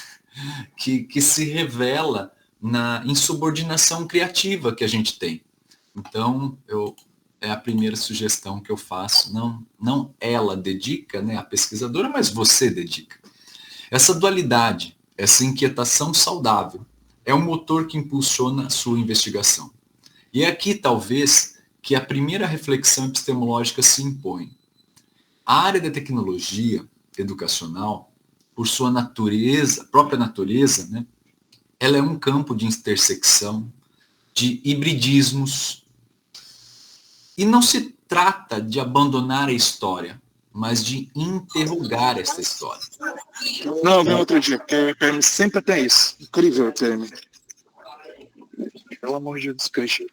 que se revela na insubordinação criativa que a gente tem. Então, é a primeira sugestão que eu faço. Não ela dedica, né, a pesquisadora, mas você dedica. Essa dualidade, essa inquietação saudável, é o motor que impulsiona a sua investigação. E é aqui, talvez, que a primeira reflexão epistemológica se impõe. A área da tecnologia educacional, por sua natureza, própria natureza, né, ela é um campo de intersecção, de hibridismos. E não se trata de abandonar a história, mas de interrogar essa história. Não, vem outro dia, porque o PM sempre tem isso. Incrível o PM. Pelo amor de Deus, descanse.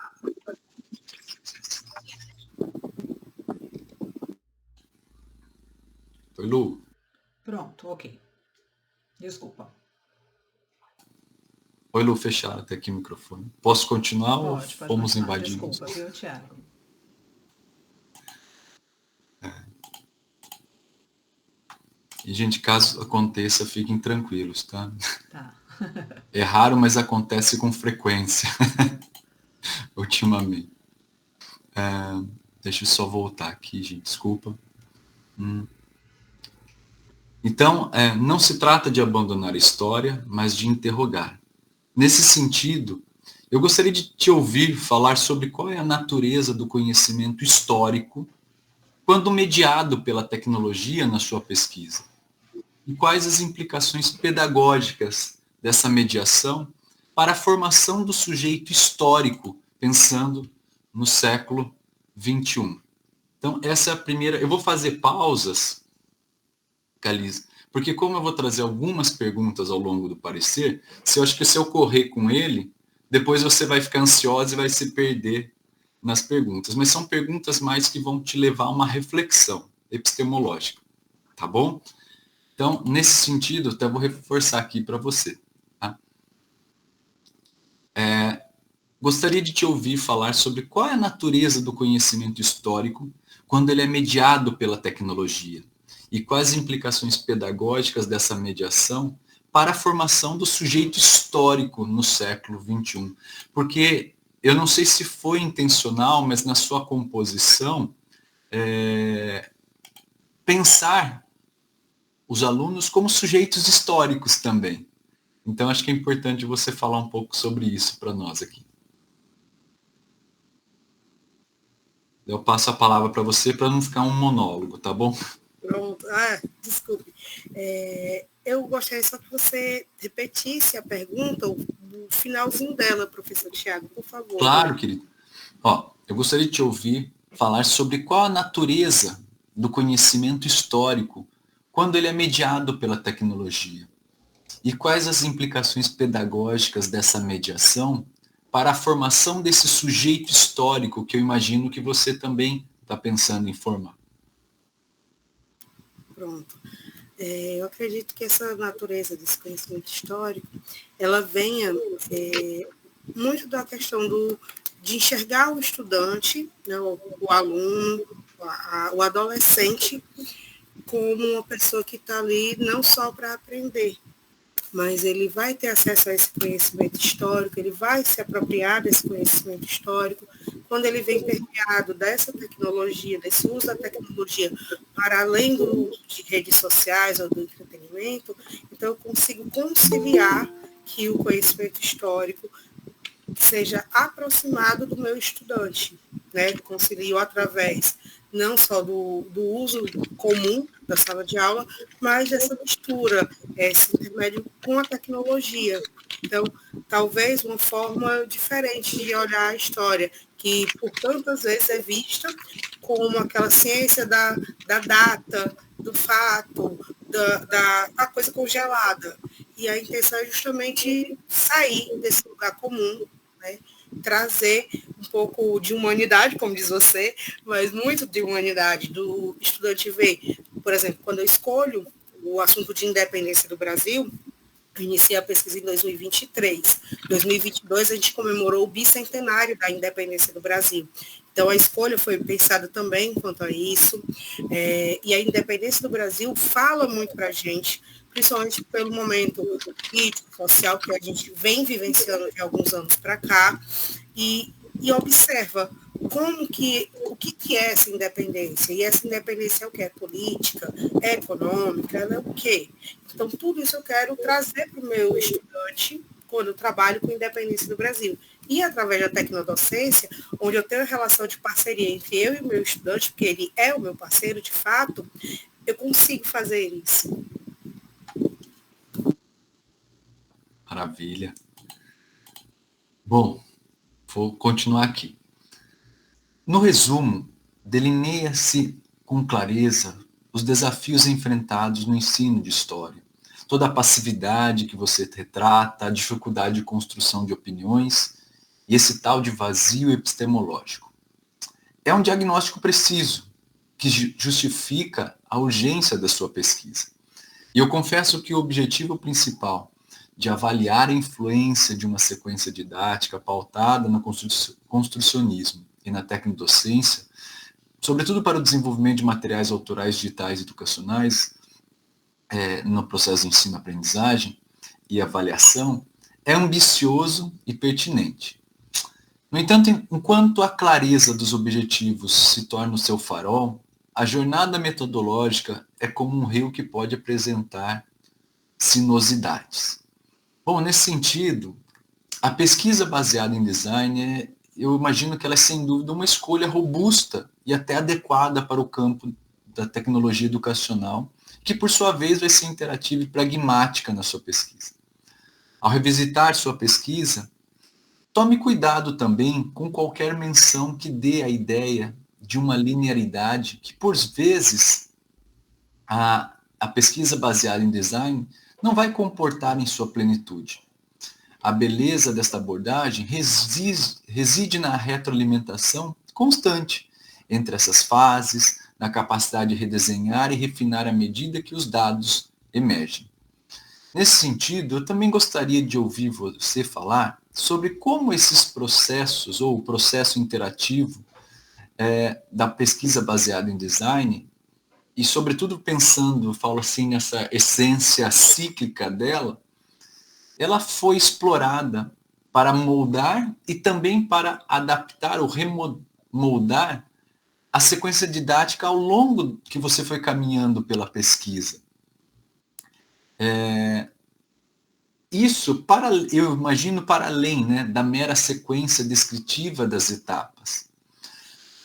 Oi, Lu. Pronto, ok. Desculpa. Oi, Lu, fecharam até aqui o microfone. Posso continuar ou fomos invadindo? Desculpa, viu, Thiago? E, gente, caso aconteça, fiquem tranquilos, tá? Tá. É raro, mas acontece com frequência, ultimamente. Deixa eu só voltar aqui, gente, desculpa. Então, não se trata de abandonar a história, mas de interrogar. Nesse sentido, eu gostaria de te ouvir falar sobre qual é a natureza do conhecimento histórico quando mediado pela tecnologia na sua pesquisa. E quais as implicações pedagógicas dessa mediação para a formação do sujeito histórico, pensando no século XXI. Então, essa é a primeira. Eu vou fazer pausas Calisa? Porque como eu vou trazer algumas perguntas ao longo do parecer, eu acho que se eu correr com ele, depois você vai ficar ansiosa e vai se perder nas perguntas. Mas são perguntas mais que vão te levar a uma reflexão epistemológica, tá bom? Então, nesse sentido, até vou reforçar aqui para você. Tá? Gostaria de te ouvir falar sobre qual é a natureza do conhecimento histórico quando ele é mediado pela tecnologia e quais as implicações pedagógicas dessa mediação para a formação do sujeito histórico no século XXI. Porque eu não sei se foi intencional, mas na sua composição, pensar os alunos como sujeitos históricos também. Então, acho que é importante você falar um pouco sobre isso para nós aqui. Eu passo a palavra para você para não ficar um monólogo, tá bom? Pronto. Desculpe. Eu gostaria só que você repetisse a pergunta, o finalzinho dela, professor Tiago, por favor. Claro, querido. Eu gostaria de te ouvir falar sobre qual a natureza do conhecimento histórico quando ele é mediado pela tecnologia. E quais as implicações pedagógicas dessa mediação para a formação desse sujeito histórico que eu imagino que você também está pensando em formar. Pronto. Eu acredito que essa natureza desse conhecimento histórico, ela venha muito da questão de enxergar o estudante, né, o aluno, o adolescente, como uma pessoa que está ali não só para aprender, mas ele vai ter acesso a esse conhecimento histórico, ele vai se apropriar desse conhecimento histórico, quando ele vem permeado dessa tecnologia, desse uso da tecnologia, para além do uso de redes sociais ou do entretenimento, então eu consigo conciliar que o conhecimento histórico seja aproximado do meu estudante, né? Concilio através não só do uso comum da sala de aula, mas dessa mistura, esse intermédio com a tecnologia. Então, talvez uma forma diferente de olhar a história, que por tantas vezes é vista como aquela ciência da data, do fato, da coisa congelada. E a intenção é justamente sair desse lugar comum, né? Trazer um pouco de humanidade, como diz você, mas muito de humanidade, do estudante ver. Por exemplo, quando eu escolho o assunto de independência do Brasil, eu iniciei a pesquisa em 2023. Em 2022, a gente comemorou o bicentenário da independência do Brasil. Então, a escolha foi pensada também quanto a isso. E a independência do Brasil fala muito para a gente, principalmente pelo momento político, social que a gente vem vivenciando de alguns anos para cá, e observa o que é essa independência. E essa independência é o que? É política, é econômica, ela é o quê? Então, tudo isso eu quero trazer para o meu estudante quando eu trabalho com independência do Brasil. E através da tecnodocência, onde eu tenho a relação de parceria entre eu e o meu estudante, porque ele é o meu parceiro de fato, eu consigo fazer isso. Maravilha. Bom, vou continuar aqui. No resumo, delineia-se com clareza os desafios enfrentados no ensino de história. Toda a passividade que você retrata, a dificuldade de construção de opiniões e esse tal de vazio epistemológico. É um diagnóstico preciso, que justifica a urgência da sua pesquisa. E eu confesso que o objetivo principal de avaliar a influência de uma sequência didática pautada no construcionismo e na tecnodocência, sobretudo para o desenvolvimento de materiais autorais digitais e educacionais, no processo de ensino-aprendizagem e avaliação, é ambicioso e pertinente. No entanto, enquanto a clareza dos objetivos se torna o seu farol, a jornada metodológica é como um rio que pode apresentar sinuosidades. Bom, nesse sentido, a pesquisa baseada em design, eu imagino que ela é sem dúvida uma escolha robusta e até adequada para o campo da tecnologia educacional, que por sua vez vai ser interativa e pragmática na sua pesquisa. Ao revisitar sua pesquisa, tome cuidado também com qualquer menção que dê a ideia de uma linearidade que, por vezes, a pesquisa baseada em design não vai comportar em sua plenitude. A beleza desta abordagem reside na retroalimentação constante entre essas fases, na capacidade de redesenhar e refinar à medida que os dados emergem. Nesse sentido, eu também gostaria de ouvir você falar sobre como esses processos, ou o processo interativo da pesquisa baseada em design, e sobretudo pensando, falo assim, nessa essência cíclica dela, ela foi explorada para moldar e também para adaptar ou remoldar a sequência didática ao longo que você foi caminhando pela pesquisa. Isso, eu imagino, para além, né, da mera sequência descritiva das etapas.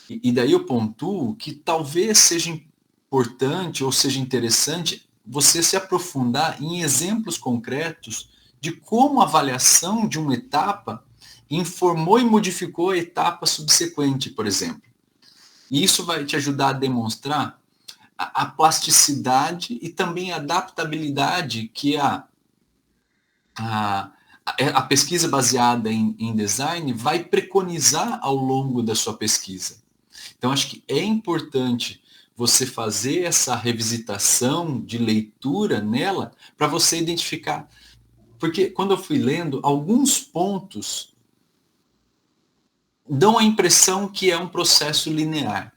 E daí eu pontuo que talvez seja importante ou seja interessante você se aprofundar em exemplos concretos de como a avaliação de uma etapa informou e modificou a etapa subsequente, por exemplo. E isso vai te ajudar a demonstrar a plasticidade e também a adaptabilidade que a pesquisa baseada em design vai preconizar ao longo da sua pesquisa. Então, acho que é importante você fazer essa revisitação de leitura nela para você identificar. Porque quando eu fui lendo, alguns pontos dão a impressão que é um processo linear.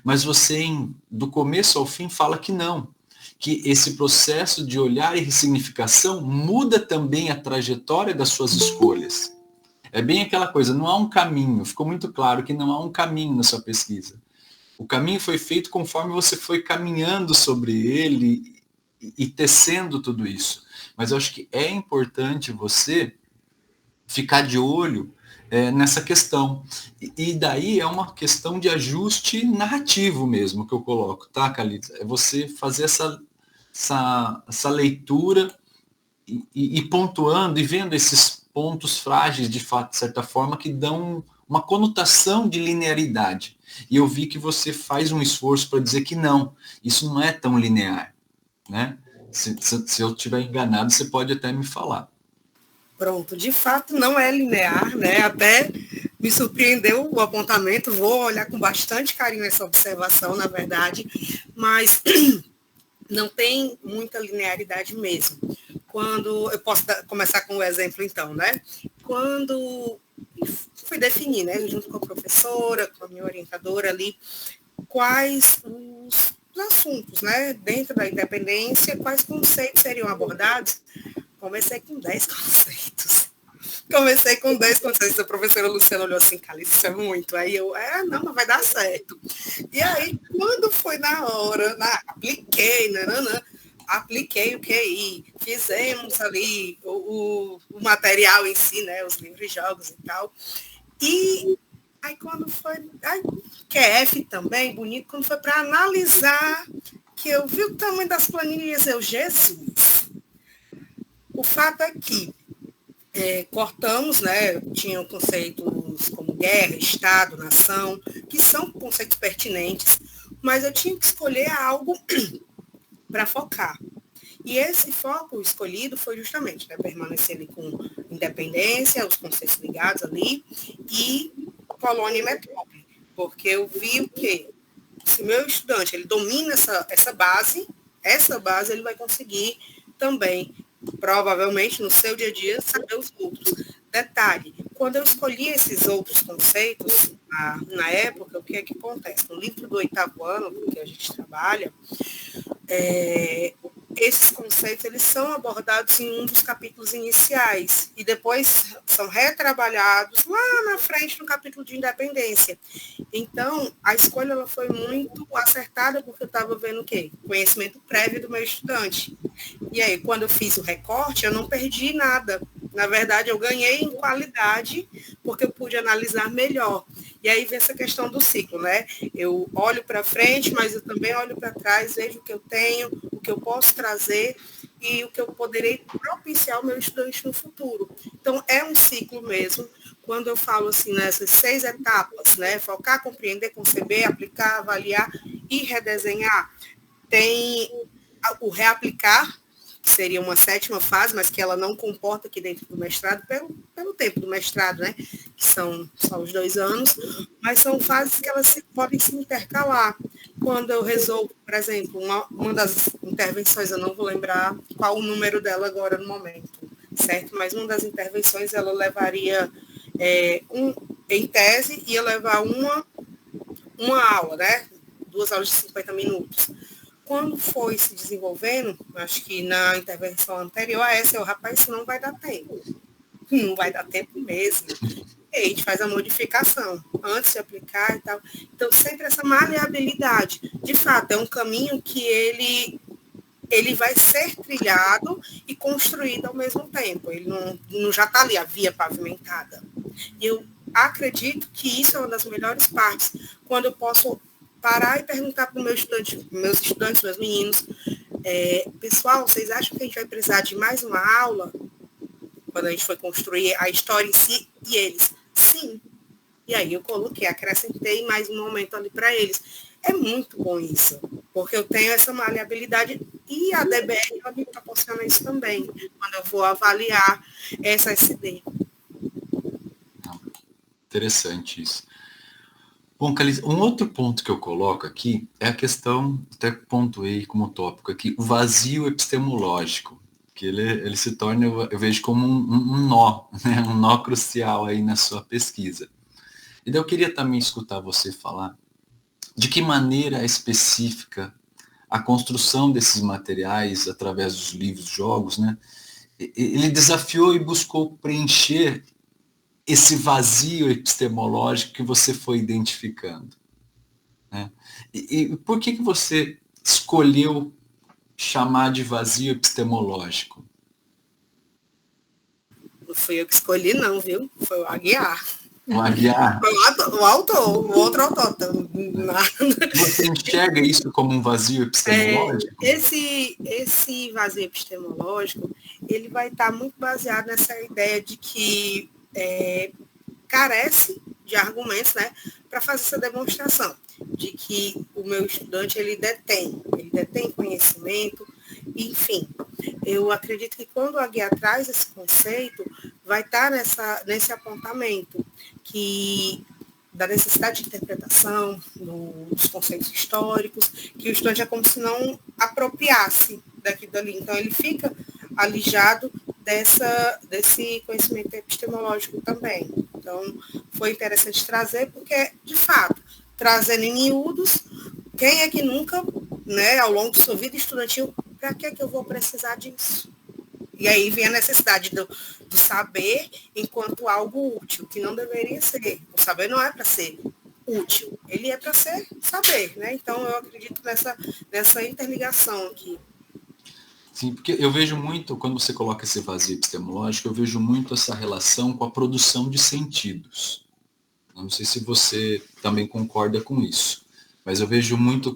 Mas você, do começo ao fim, fala que não. Que esse processo de olhar e ressignificação muda também a trajetória das suas escolhas. É bem aquela coisa, não há um caminho. Ficou muito claro que não há um caminho na sua pesquisa. O caminho foi feito conforme você foi caminhando sobre ele e tecendo tudo isso. Mas eu acho que é importante você ficar de olho nessa questão. E daí é uma questão de ajuste narrativo mesmo que eu coloco, tá, Calita? É você fazer essa leitura e pontuando e vendo esses pontos frágeis, de fato, de certa forma, que dão uma conotação de linearidade. E eu vi que você faz um esforço para dizer que não, isso não é tão linear, né? Se eu estiver enganado, você pode até me falar. Pronto, de fato não é linear, né? Até me surpreendeu o apontamento, vou olhar com bastante carinho essa observação, na verdade, mas não tem muita linearidade mesmo. Quando eu posso começar com o exemplo, então, né? Quando fui definir, né, junto com a professora, com a minha orientadora ali, quais os assuntos, né, dentro da independência, quais conceitos seriam abordados. Comecei com 10 conceitos. A professora Luciana olhou assim, cara, isso é muito. Aí eu, não, mas vai dar certo. E aí, quando foi na hora, apliquei o QI, fizemos ali o material em si, né, os livros e jogos e tal. E aí quando foi, QF também, bonito, quando foi para analisar, que eu vi o tamanho das planilhas, Jesus. O fato é que cortamos, né, tinham conceitos como guerra, Estado, nação, que são conceitos pertinentes, mas eu tinha que escolher algo para focar. E esse foco escolhido foi justamente, né, permanecer ali com independência, os conceitos ligados ali, e colônia e metrópole, porque eu vi o quê? Se o meu estudante ele domina essa base ele vai conseguir também, provavelmente, no seu dia a dia, saber os outros. Detalhe, quando eu escolhi esses outros conceitos, na época, o que é que acontece? No livro do 8º ano, que a gente trabalha, esses conceitos eles são abordados em um dos capítulos iniciais e depois são retrabalhados lá na frente no capítulo de independência. Então, a escolha ela foi muito acertada porque eu estava vendo o quê? Conhecimento prévio do meu estudante. E aí, quando eu fiz o recorte, eu não perdi nada. Na verdade, eu ganhei em qualidade porque eu pude analisar melhor. E aí vem essa questão do ciclo, né? Eu olho para frente, mas eu também olho para trás, vejo o que eu tenho, o que eu posso trazer e o que eu poderei propiciar ao meu estudante no futuro. Então, é um ciclo mesmo. Quando eu falo assim, nessas 6 etapas, né? Focar, compreender, conceber, aplicar, avaliar e redesenhar, tem o reaplicar, que seria uma 7ª fase, mas que ela não comporta aqui dentro do mestrado, pelo tempo do mestrado, né? Que são só os 2 anos, mas são fases que elas podem se intercalar. Quando eu resolvo, por exemplo, uma das intervenções, eu não vou lembrar qual o número dela agora no momento, certo? Mas uma das intervenções, ela levaria, em tese, ia levar uma aula, né? 2 aulas de 50 minutos. Quando foi se desenvolvendo, acho que na intervenção anterior a essa, rapaz, isso não vai dar tempo. Não vai dar tempo mesmo. E aí a gente faz a modificação antes de aplicar e tal. Então, sempre essa maleabilidade. De fato, é um caminho que ele vai ser trilhado e construído ao mesmo tempo. Ele não já está ali a via pavimentada. E eu acredito que isso é uma das melhores partes, quando eu posso parar e perguntar para meus estudantes, meus meninos, pessoal, vocês acham que a gente vai precisar de mais uma aula quando a gente for construir a história em si? E eles, sim. E aí eu acrescentei mais um momento ali para eles. É muito bom isso, porque eu tenho essa maleabilidade e a DBR ela me proporciona isso também, quando eu vou avaliar essa SD. Interessante isso. Bom, Calista, um outro ponto que eu coloco aqui é a questão, até pontuei como tópico aqui, o vazio epistemológico, que ele se torna, eu vejo como um nó, né? Um nó crucial aí na sua pesquisa. E daí eu queria também escutar você falar de que maneira específica a construção desses materiais, através dos livros, jogos, né? Ele desafiou e buscou preencher esse vazio epistemológico que você foi identificando, né? E por que você escolheu chamar de vazio epistemológico? Não fui eu que escolhi, não, viu? Foi o Aguiar. O Aguiar. Foi o autor, o outro autor. Você enxerga isso como um vazio epistemológico? Esse vazio epistemológico, ele vai estar muito baseado nessa ideia de que carece de argumentos, né, para fazer essa demonstração de que o meu estudante ele detém conhecimento, enfim. Eu acredito que quando o Aguiar traz esse conceito, vai estar nesse apontamento da necessidade de interpretação dos conceitos históricos, que o estudante é como se não apropriasse dali. Então, ele fica alijado desse conhecimento epistemológico também. Então, foi interessante trazer, porque, de fato, trazendo em miúdos, quem é que nunca, né, ao longo de sua vida estudantil, para que eu vou precisar disso? E aí vem a necessidade do saber enquanto algo útil, que não deveria ser. O saber não é para ser útil, ele é para ser saber, né? Então, eu acredito nessa interligação aqui. Sim, porque eu vejo muito, quando você coloca esse vazio epistemológico, eu vejo muito essa relação com a produção de sentidos. Eu não sei se você também concorda com isso, mas eu vejo muito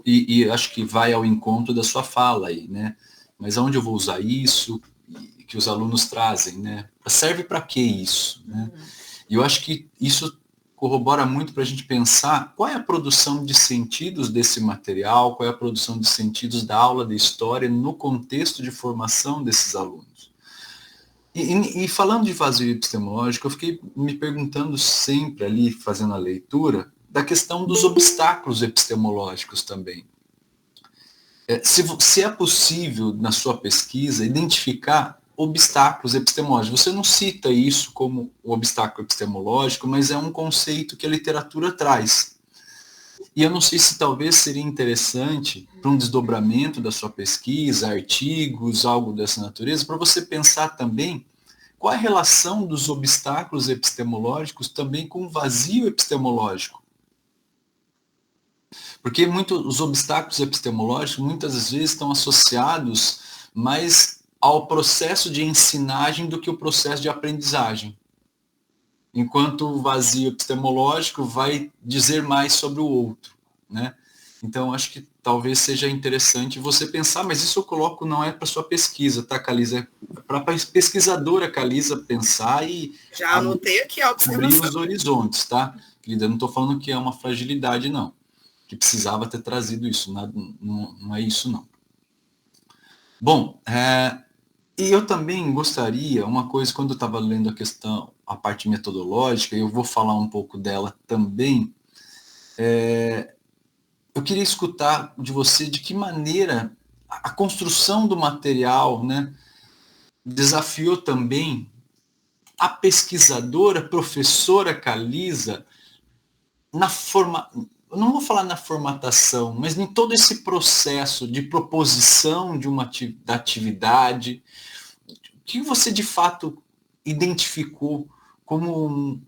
e acho que vai ao encontro da sua fala aí, né? Mas aonde eu vou usar isso, que os alunos trazem, né? Serve para que isso, né? E eu acho que isso corrobora muito para a gente pensar qual é a produção de sentidos desse material, qual é a produção de sentidos da aula de história no contexto de formação desses alunos. E falando de vazio epistemológico, eu fiquei me perguntando sempre ali, fazendo a leitura, da questão dos obstáculos epistemológicos também. Se é possível, na sua pesquisa, identificar obstáculos epistemológicos. Você não cita isso como um obstáculo epistemológico, mas é um conceito que a literatura traz. E eu não sei se talvez seria interessante, para um desdobramento da sua pesquisa, artigos, algo dessa natureza, para você pensar também qual é a relação dos obstáculos epistemológicos também com o vazio epistemológico. Porque os obstáculos epistemológicos muitas vezes estão associados mais ao processo de ensinagem do que o processo de aprendizagem. Enquanto o vazio epistemológico vai dizer mais sobre o outro, né? Então, acho que talvez seja interessante você pensar, mas isso eu coloco não é para sua pesquisa, tá, Calisa? É para a pesquisadora Calisa pensar e já anotei aqui a observação. Abrir os horizontes, tá? Querida, eu não estou falando que é uma fragilidade, não. Que precisava ter trazido isso, não é isso, não. Bom, e eu também gostaria, uma coisa, quando eu estava lendo a questão, a parte metodológica, eu vou falar um pouco dela também, eu queria escutar de você de que maneira a construção do material, né, desafiou também a pesquisadora, professora Calisa, na forma, eu não vou falar na formatação, mas em todo esse processo de proposição de uma da atividade, o que você de fato identificou como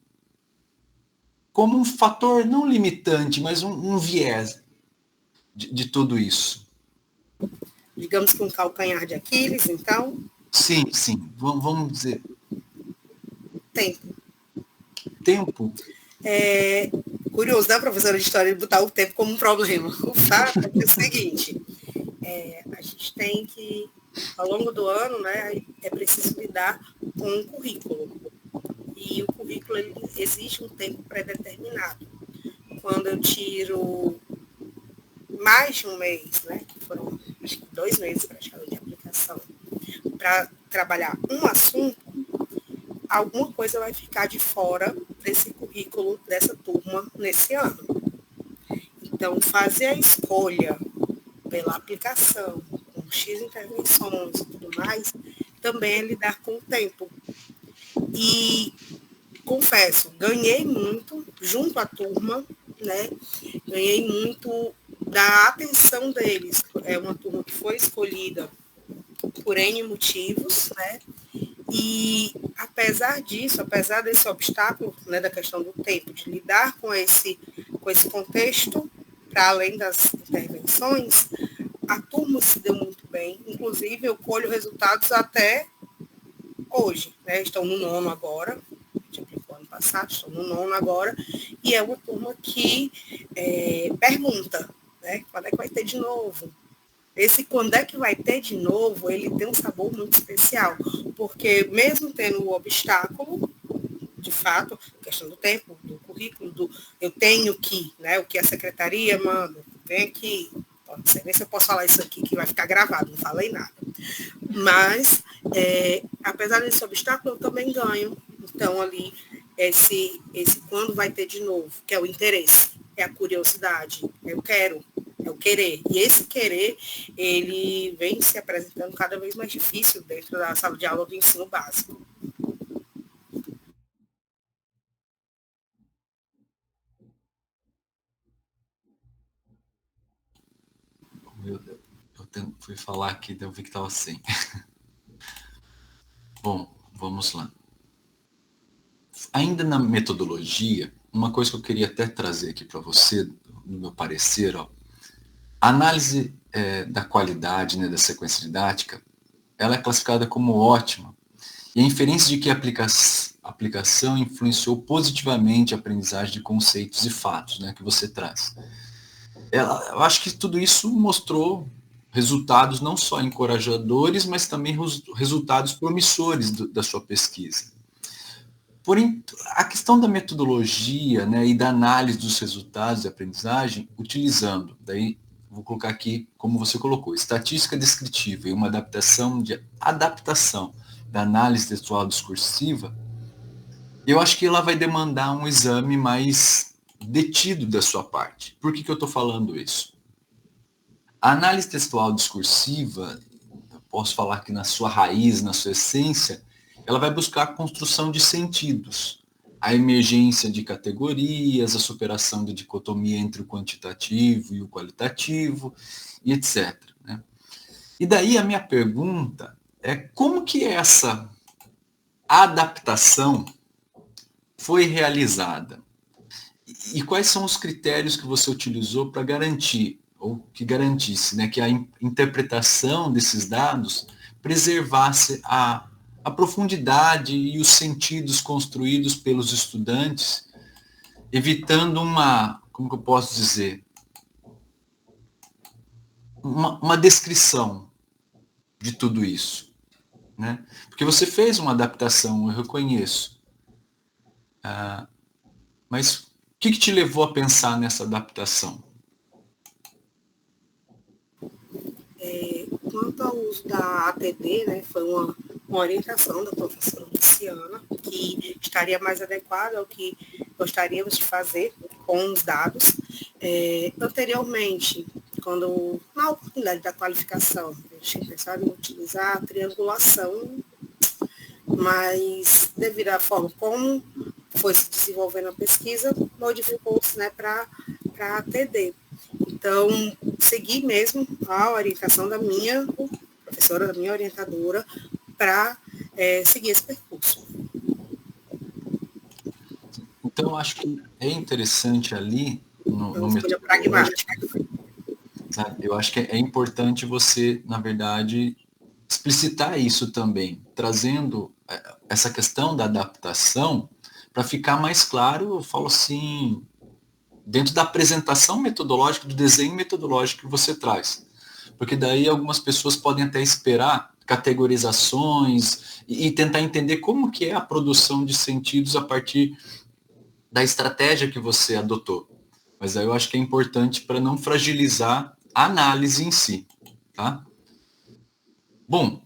um fator não limitante, mas um viés de tudo isso? Digamos que um calcanhar de Aquiles, então, Sim, sim, vamos dizer. tempo. Tempo? Curioso, né, professora de história, botar o tempo como um problema. O fato é, que é o seguinte, a gente tem que, ao longo do ano, né, é preciso lidar com um currículo. E o currículo ele existe um tempo pré-determinado. Quando eu tiro mais de um mês, né, que foram acho que 2 meses praticamente de aplicação, para trabalhar um assunto, alguma coisa vai ficar de fora desse currículo dessa turma nesse ano. Então, fazer a escolha pela aplicação, com X intervenções e tudo mais, também é lidar com o tempo. E confesso, ganhei muito junto à turma, né? Ganhei muito da atenção deles. É uma turma que foi escolhida por N motivos, né? E apesar disso, apesar desse obstáculo, né, da questão do tempo, de lidar com esse contexto, para além das intervenções, a turma se deu muito bem. Inclusive, eu colho resultados até hoje, né? Estão no 9º agora, a gente aplicou ano passado, estão no 9º agora, e é uma turma que pergunta, né? Quando é que vai ter de novo? Esse quando é que vai ter de novo, ele tem um sabor muito especial, porque mesmo tendo o obstáculo, de fato, a questão do tempo, do currículo, eu tenho que, né, o que a secretaria manda, vem aqui, não sei nem se eu posso falar isso aqui, que vai ficar gravado, não falei nada. Mas, apesar desse obstáculo, eu também ganho. Então, ali, esse quando vai ter de novo, que é o interesse, é a curiosidade, eu quero, é o querer. E esse querer, ele vem se apresentando cada vez mais difícil dentro da sala de aula do ensino básico. Eu fui falar aqui, eu vi que estava sem. Bom, vamos lá. Ainda na metodologia, uma coisa que eu queria até trazer aqui para você, no meu parecer, ó, a análise da qualidade, né, da sequência didática, ela é classificada como ótima, e a inferência de que a aplicação influenciou positivamente a aprendizagem de conceitos e fatos, né, que você traz. Eu acho que tudo isso mostrou resultados não só encorajadores, mas também resultados promissores da sua pesquisa. Porém, a questão da metodologia, né, e da análise dos resultados de aprendizagem, utilizando, daí vou colocar aqui, como você colocou, estatística descritiva e uma adaptação da análise textual discursiva, eu acho que ela vai demandar um exame mais detido da sua parte. Por que eu estou falando isso? A análise textual discursiva, eu posso falar que na sua raiz, na sua essência, ela vai buscar a construção de sentidos, a emergência de categorias, a superação da dicotomia entre o quantitativo e o qualitativo, e etc. Né? E daí a minha pergunta é como que essa adaptação foi realizada? E quais são os critérios que você utilizou para garantir, ou que garantisse, né, que a interpretação desses dados preservasse a profundidade e os sentidos construídos pelos estudantes, evitando como que eu posso dizer, uma descrição de tudo isso, né? Porque você fez uma adaptação, eu reconheço, mas o que te levou a pensar nessa adaptação? quanto ao uso da ATD, né, foi uma orientação da professora Luciana, que estaria mais adequada ao que gostaríamos de fazer com os dados. Anteriormente, quando, na oportunidade da qualificação, a gente pensava em utilizar a triangulação, mas devido à forma como foi se desenvolvendo a pesquisa, modificou-se, né, para a ATD. Então, segui mesmo a orientação da minha professora, da minha orientadora, para seguir esse percurso. Então, eu acho que é interessante ali, no escolha pragmática. Eu acho que é importante você, na verdade, explicitar isso também, trazendo essa questão da adaptação para ficar mais claro, eu falo assim, dentro da apresentação metodológica, do desenho metodológico que você traz. Porque daí algumas pessoas podem até esperar categorizações e tentar entender como que é a produção de sentidos a partir da estratégia que você adotou. Mas aí eu acho que é importante para não fragilizar a análise em si, tá? Bom,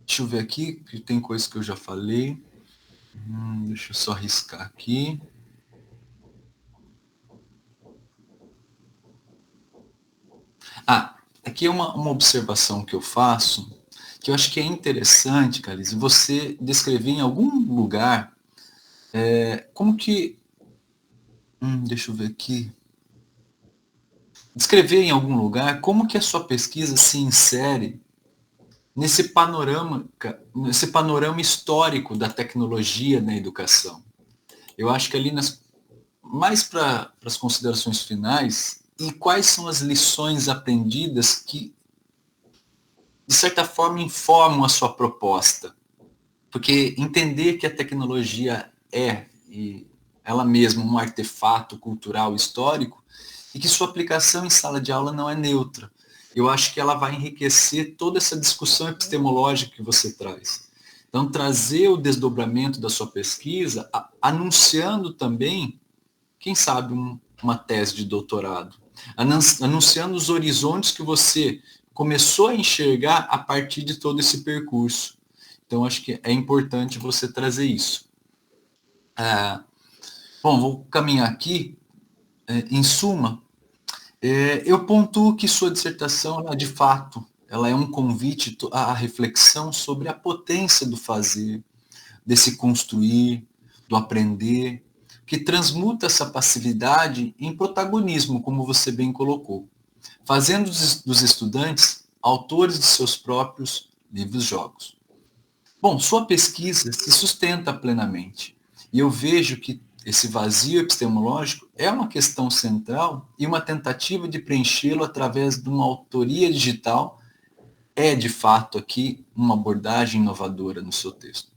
deixa eu ver aqui, que tem coisa que eu já falei. Deixa eu só riscar aqui. Aqui é uma observação que eu faço, que eu acho que é interessante, Calise, você descrever em algum lugar como que... deixa eu ver aqui. Descrever em algum lugar como que a sua pesquisa se insere nesse panorama histórico da tecnologia na educação. Eu acho que ali, mais para as considerações finais, e quais são as lições aprendidas que, de certa forma, informam a sua proposta. Porque entender que a tecnologia e ela mesma, um artefato cultural histórico, e que sua aplicação em sala de aula não é neutra. Eu acho que ela vai enriquecer toda essa discussão epistemológica que você traz. Então, trazer o desdobramento da sua pesquisa, anunciando também, quem sabe, uma tese de doutorado, anunciando os horizontes que você começou a enxergar a partir de todo esse percurso. Então, acho que é importante você trazer isso. Bom, vou caminhar aqui. Em suma, eu pontuo que sua dissertação, de fato, ela é um convite à reflexão sobre a potência do fazer, desse construir, do aprender, que transmuta essa passividade em protagonismo, como você bem colocou, fazendo dos estudantes autores de seus próprios livros-jogos. Bom, sua pesquisa se sustenta plenamente, e eu vejo que esse vazio epistemológico é uma questão central e uma tentativa de preenchê-lo através de uma autoria digital de fato, aqui uma abordagem inovadora no seu texto.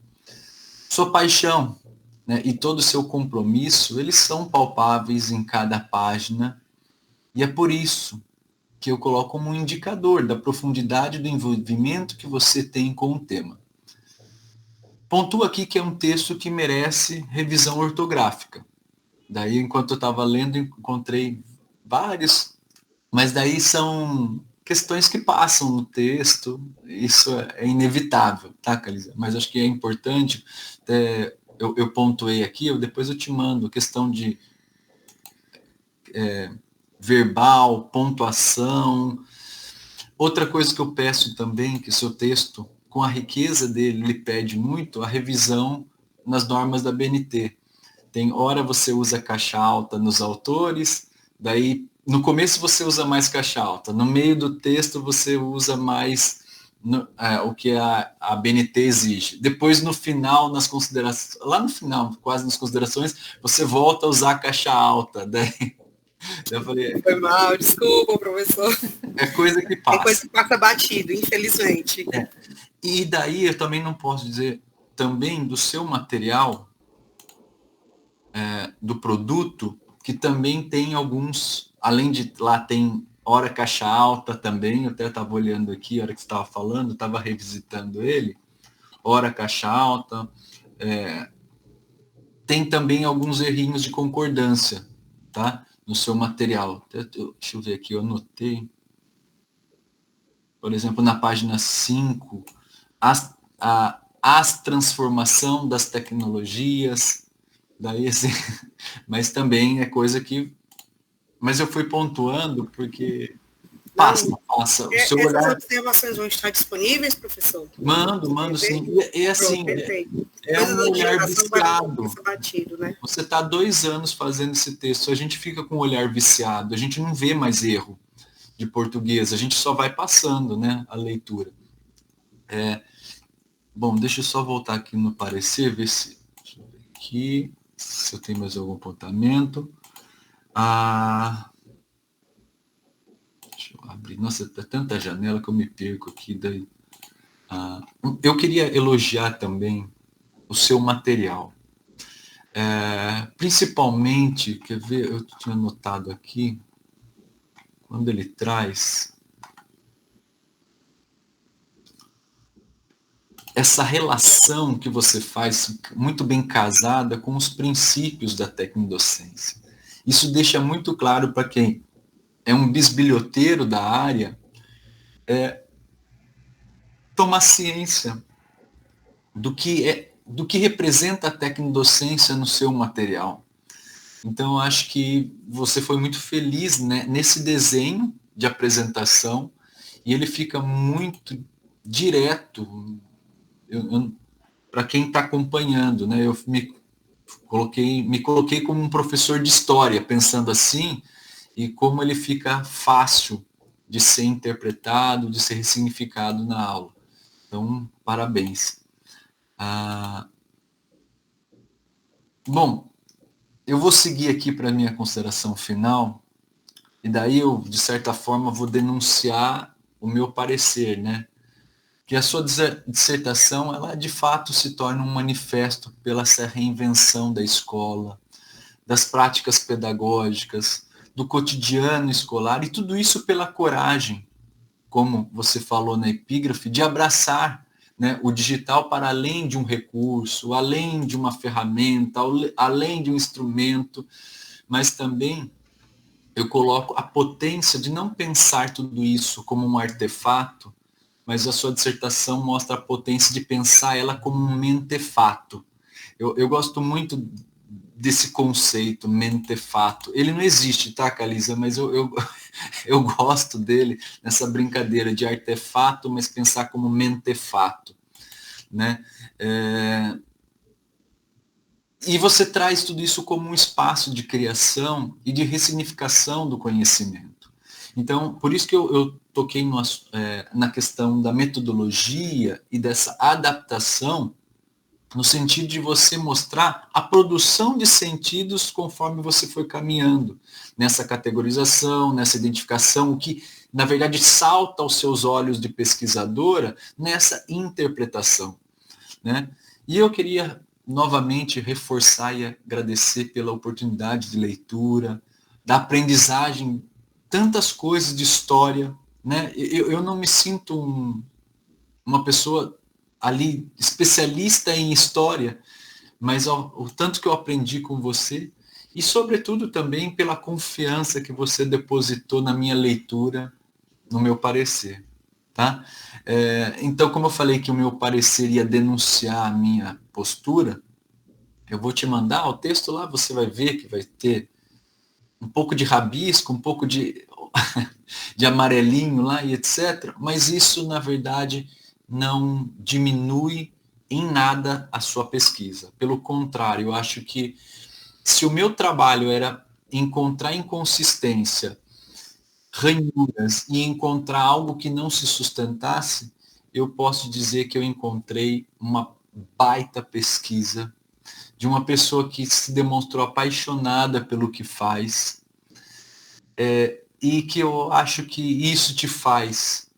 Sua paixão, né, e todo o seu compromisso, eles são palpáveis em cada página, e é por isso que eu coloco como um indicador da profundidade do envolvimento que você tem com o tema. Pontuo aqui que é um texto que merece revisão ortográfica. Daí, enquanto eu estava lendo, encontrei vários, mas daí são questões que passam no texto, isso é inevitável, tá, Calisa? Mas acho que é importante, eu pontuei aqui, depois eu te mando, questão de verbal, pontuação. Outra coisa que eu peço também, que o seu texto, com a riqueza dele, lhe pede muito, a revisão nas normas da BNT. Tem hora você usa caixa alta nos autores, daí no começo você usa mais caixa alta, no meio do texto você usa mais o que a BNT exige. Depois no final, nas considerações, lá no final, quase nas considerações, você volta a usar caixa alta. Daí eu falei, foi mal, desculpa, professor. É coisa que passa. É coisa que passa batido, infelizmente. E daí eu também não posso dizer, também do seu material, do produto, que também tem alguns, além de lá tem hora caixa alta também, eu até estava olhando aqui, a hora que você estava falando, estava revisitando ele, hora caixa alta, tem também alguns errinhos de concordância, tá? No seu material. Deixa eu ver aqui, eu anotei. por exemplo, na página 5, as transformação das tecnologias, daí assim, mas também é coisa que, mas eu fui pontuando porque passa, o seu Essas olhar. observações vão estar disponíveis, professor? Mando sim, e assim, Perfeito. é um olhar viciado. Batido, né? Você está 2 anos fazendo esse texto, a gente fica com o olhar viciado, a gente não vê mais erro de português, a gente só vai passando, né, a leitura. Bom, deixa eu só voltar aqui no parecer, ver se, deixa eu ver aqui, se eu tenho mais algum apontamento. Deixa eu abrir. Nossa, tá tanta janela que eu me perco aqui. Daí. Eu queria elogiar também o seu material. Principalmente, quer ver, eu tinha notado aqui, quando ele traz essa relação que você faz muito bem casada com os princípios da tecnodocência. Isso deixa muito claro para quem é um bisbilhoteiro da área, tomar ciência do que representa a tecnodocência no seu material. Então, eu acho que você foi muito feliz, né, nesse desenho de apresentação, e ele fica muito direto para quem está acompanhando, né? Eu me coloquei como um professor de história, pensando assim, e como ele fica fácil de ser interpretado, de ser ressignificado na aula. Então, parabéns. Bom, eu vou seguir aqui para a minha consideração final, e daí eu, de certa forma, vou denunciar o meu parecer, né? Que a sua dissertação, ela de fato se torna um manifesto pela essa reinvenção da escola, das práticas pedagógicas, do cotidiano escolar, e tudo isso pela coragem, como você falou na epígrafe, de abraçar, né, o digital para além de um recurso, além de uma ferramenta, além de um instrumento, mas também eu coloco a potência de não pensar tudo isso como um artefato, mas a sua dissertação mostra a potência de pensar ela como um mentefato. Eu gosto muito desse conceito, mentefato. Ele não existe, tá, Calisa? Mas eu gosto dele, nessa brincadeira de artefato, mas pensar como mentefato, né? E você traz tudo isso como um espaço de criação e de ressignificação do conhecimento. Então, por isso que eu toquei na questão da metodologia e dessa adaptação, no sentido de você mostrar a produção de sentidos conforme você foi caminhando nessa categorização, nessa identificação, o que, na verdade, salta aos seus olhos de pesquisadora nessa interpretação, né? E eu queria novamente reforçar e agradecer pela oportunidade de leitura, da aprendizagem, tantas coisas de história, né? Eu não me sinto uma pessoa ali especialista em história, mas o tanto que eu aprendi com você, e sobretudo também pela confiança que você depositou na minha leitura, no meu parecer, tá? Então, como eu falei que o meu parecer ia denunciar a minha postura, eu vou te mandar o texto lá, você vai ver que vai ter um pouco de rabisco, um pouco de amarelinho lá e etc. Mas isso, na verdade, não diminui em nada a sua pesquisa. Pelo contrário, eu acho que se o meu trabalho era encontrar inconsistência, ranhuras e encontrar algo que não se sustentasse, eu posso dizer que eu encontrei uma baita pesquisa de uma pessoa que se demonstrou apaixonada pelo que faz, e que eu acho que isso te faz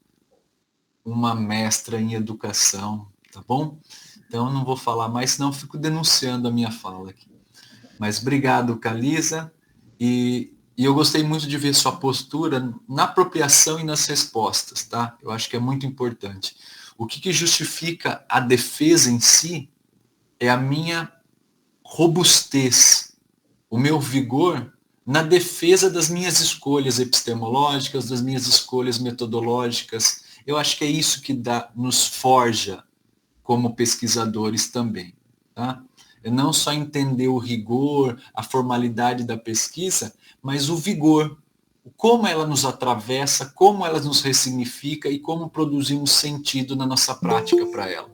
uma mestra em educação, tá bom? Então eu não vou falar mais, senão eu fico denunciando a minha fala aqui. Mas obrigado, Calisa, e eu gostei muito de ver sua postura na apropriação e nas respostas, tá? Eu acho que é muito importante. O que justifica a defesa em si é a minha robustez, o meu vigor na defesa das minhas escolhas epistemológicas, das minhas escolhas metodológicas, Eu acho que é isso que nos forja como pesquisadores também, tá? É não só entender o rigor, a formalidade da pesquisa, mas o vigor, como ela nos atravessa, como ela nos ressignifica e como produzimos sentido na nossa prática para ela.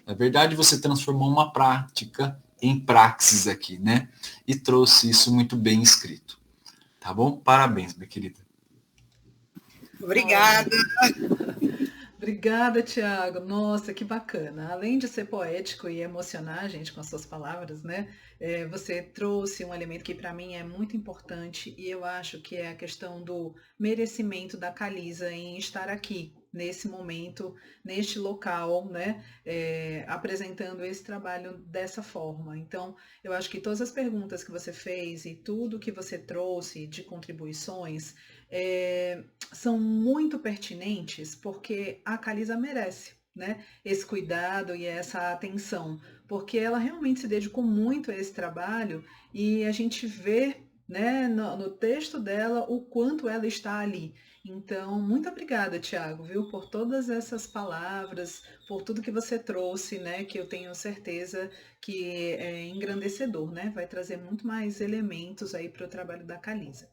Na verdade, você transformou uma prática em praxis aqui, né? E trouxe isso muito bem escrito. Tá bom? Parabéns, minha querida. Obrigada. Obrigada, Tiago. Nossa, que bacana. Além de ser poético e emocionar a gente com as suas palavras, né? Você trouxe um elemento que para mim é muito importante e eu acho que é a questão do merecimento da Calisa em estar aqui, nesse momento, neste local, né? Apresentando esse trabalho dessa forma. Então, eu acho que todas as perguntas que você fez e tudo que você trouxe de contribuições são muito pertinentes porque a Calisa merece, né, esse cuidado e essa atenção, porque ela realmente se dedicou muito a esse trabalho e a gente vê, né, no texto dela o quanto ela está ali. Então, muito obrigada, Tiago, viu, por todas essas palavras, por tudo que você trouxe, né, que eu tenho certeza que é engrandecedor, né, vai trazer muito mais elementos aí para o trabalho da Calisa.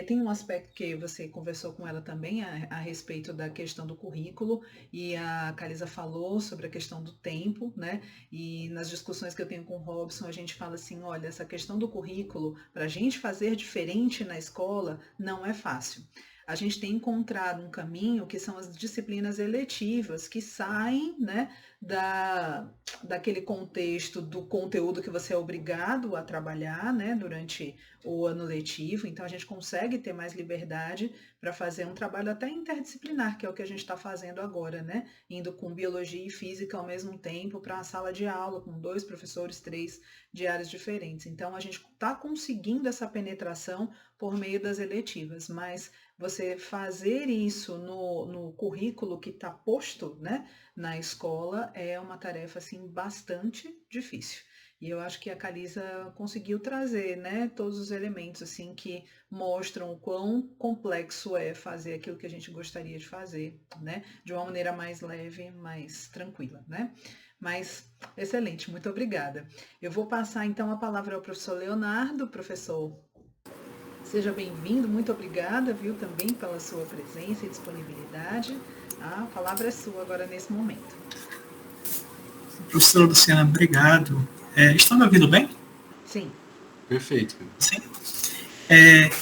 Tem um aspecto que você conversou com ela também a respeito da questão do currículo, e a Calisa falou sobre a questão do tempo, né? E nas discussões que eu tenho com o Robson, a gente fala assim, olha, essa questão do currículo, para a gente fazer diferente na escola, não é fácil. A gente tem encontrado um caminho que são as disciplinas eletivas, que saem, né, daquele contexto do conteúdo que você é obrigado a trabalhar, né, durante o ano letivo. Então, a gente consegue ter mais liberdade para fazer um trabalho até interdisciplinar, que é o que a gente está fazendo agora, né? Indo com biologia e física ao mesmo tempo para a sala de aula, com 2 professores, 3 de áreas diferentes. Então, a gente está conseguindo essa penetração por meio das eletivas, mas você fazer isso no currículo que está posto, né, na escola é uma tarefa assim, bastante difícil. E eu acho que a Calisa conseguiu trazer, né, todos os elementos assim, que mostram o quão complexo é fazer aquilo que a gente gostaria de fazer, né, de uma maneira mais leve, mais tranquila, né? Mas, excelente, muito obrigada. Eu vou passar então a palavra ao professor Leonardo. Professor, seja bem-vindo, muito obrigada, viu, também pela sua presença e disponibilidade. A palavra é sua agora nesse momento. Professora Luciana, obrigado. Estão me ouvindo bem? Sim. Perfeito. Sim.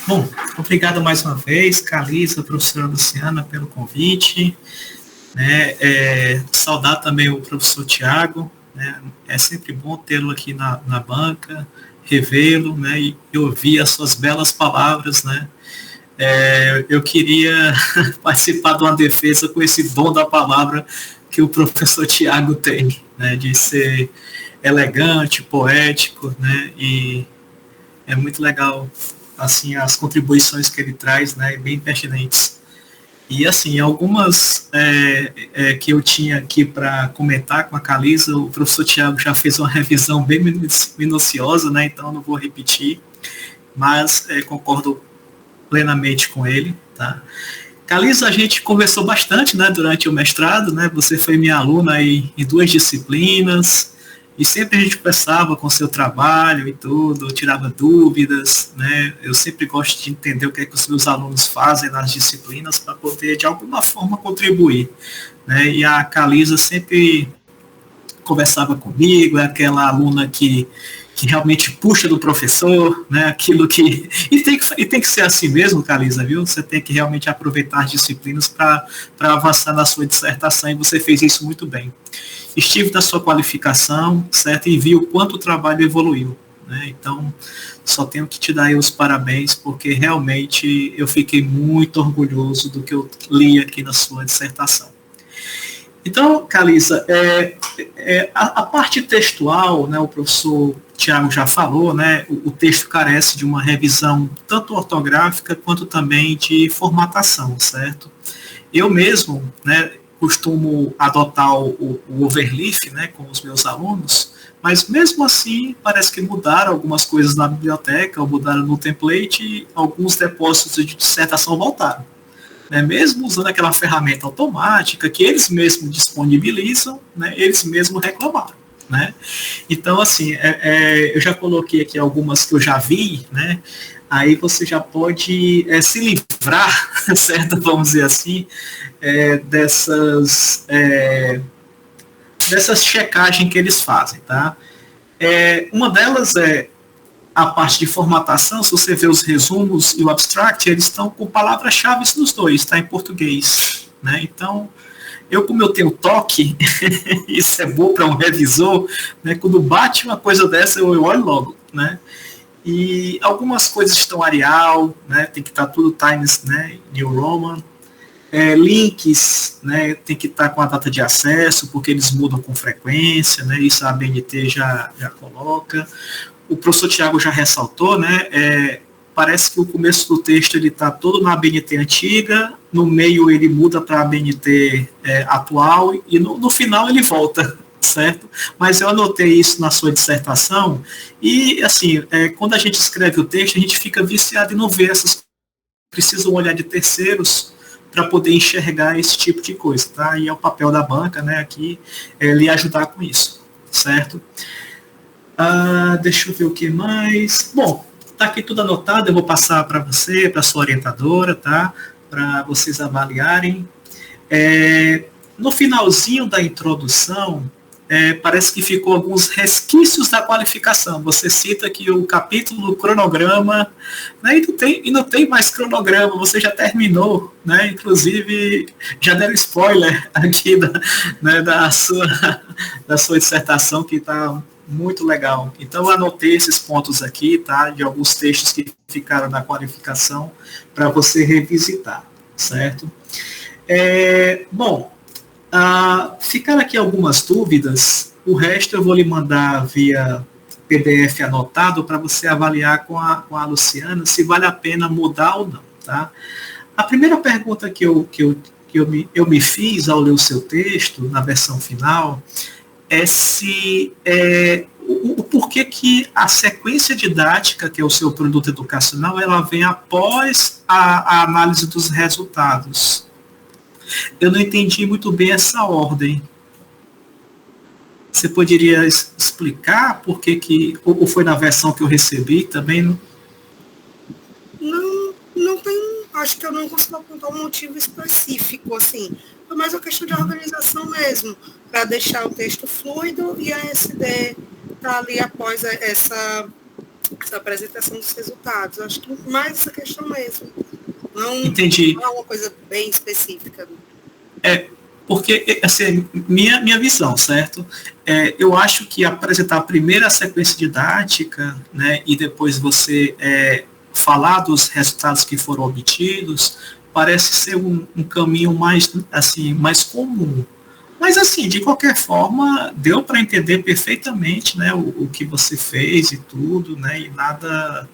Bom, obrigado mais uma vez, Calisa, professora Luciana, pelo convite. Saudar também o professor Tiago, né? É sempre bom tê-lo aqui na banca, revê-lo, né, e ouvir as suas belas palavras, né. Eu queria participar de uma defesa com esse dom da palavra que o professor Tiago tem, né, de ser elegante, poético, né, e é muito legal, assim, as contribuições que ele traz, né, bem pertinentes. E, assim, algumas que eu tinha aqui para comentar com a Calisa, o professor Tiago já fez uma revisão bem minuciosa, né, então não vou repetir, mas concordo plenamente com ele, tá? Calisa, a gente conversou bastante, né, durante o mestrado, né, você foi minha aluna em 2 disciplinas, e sempre a gente conversava com o seu trabalho e tudo, tirava dúvidas, né? Eu sempre gosto de entender o que é que os meus alunos fazem nas disciplinas para poder, de alguma forma, contribuir, né? E a Calisa sempre conversava comigo, é aquela aluna que realmente puxa do professor, né? Aquilo que... E tem que ser assim mesmo, Calisa, viu? Você tem que realmente aproveitar as disciplinas para avançar na sua dissertação, e você fez isso muito bem. Estive na sua qualificação, certo? E vi o quanto o trabalho evoluiu, né? Então, só tenho que te dar aí os parabéns, porque realmente eu fiquei muito orgulhoso do que eu li aqui na sua dissertação. Então, Calisa, a parte textual, né, o professor Tiago já falou, né, o texto carece de uma revisão tanto ortográfica quanto também de formatação, certo? Eu mesmo, né, costumo adotar o overleaf, né, com os meus alunos, mas mesmo assim parece que mudaram algumas coisas na biblioteca, ou mudaram no template, e alguns depósitos de dissertação voltaram. né, mesmo usando aquela ferramenta automática que eles mesmos disponibilizam, né, eles mesmos reclamaram. Né? Então, assim, eu já coloquei aqui algumas que eu já vi, né? Aí você já pode se livrar, certo? Vamos dizer assim, dessas checagens que eles fazem, tá? Uma delas é a parte de formatação. Se você vê os resumos e o abstract, eles estão com palavras-chave nos dois, tá? Em português, né? Então, como eu tenho toque, isso é bom para um revisor, né? Quando bate uma coisa dessa, eu olho logo, né? E algumas coisas estão Arial, né? Tem que estar tudo Times, né? New Roman. Links, né? Tem que estar com a data de acesso, porque eles mudam com frequência, né? Isso a ABNT já coloca. O professor Tiago já ressaltou, né? Parece que o começo do texto ele está todo na ABNT antiga, no meio ele muda para a ABNT atual e no final ele volta, certo? Mas eu anotei isso na sua dissertação e, assim, quando a gente escreve o texto, a gente fica viciado em não ver essas, precisa um olhar de terceiros para poder enxergar esse tipo de coisa, tá? E é o papel da banca, né, aqui, lhe ajudar com isso, certo? Deixa eu ver o que mais. Bom, tá aqui tudo anotado, eu vou passar para você, para sua orientadora, tá? Para vocês avaliarem. No finalzinho da introdução, parece que ficou alguns resquícios da qualificação. Você cita aqui o capítulo cronograma, né? E não tem mais cronograma, você já terminou, né? Inclusive, já deram spoiler aqui da sua dissertação, que está muito legal. Então, eu anotei esses pontos aqui, tá? De alguns textos que ficaram na qualificação para você revisitar, certo? Bom, ficaram aqui algumas dúvidas. O resto eu vou lhe mandar via PDF anotado para você avaliar com a Luciana se vale a pena mudar ou não, tá? A primeira pergunta que eu me fiz ao ler o seu texto, na versão final, o porquê que a sequência didática, que é o seu produto educacional, ela vem após a análise dos resultados. Eu não entendi muito bem essa ordem. Você poderia explicar por que ou foi na versão que eu recebi também? Não tem, acho que eu não consigo apontar um motivo específico, assim. Foi mais uma questão de organização mesmo, para deixar o texto fluido e a SD tá ali após essa apresentação dos resultados. Acho que mais essa questão mesmo. Entendi. Não é uma coisa bem específica. Porque, assim, minha visão, certo? Eu acho que apresentar primeiro a sequência didática, né, e depois você falar dos resultados que foram obtidos, parece ser um caminho mais, assim, mais comum. Mas, assim, de qualquer forma, deu para entender perfeitamente, né, o que você fez e tudo, né, e nada,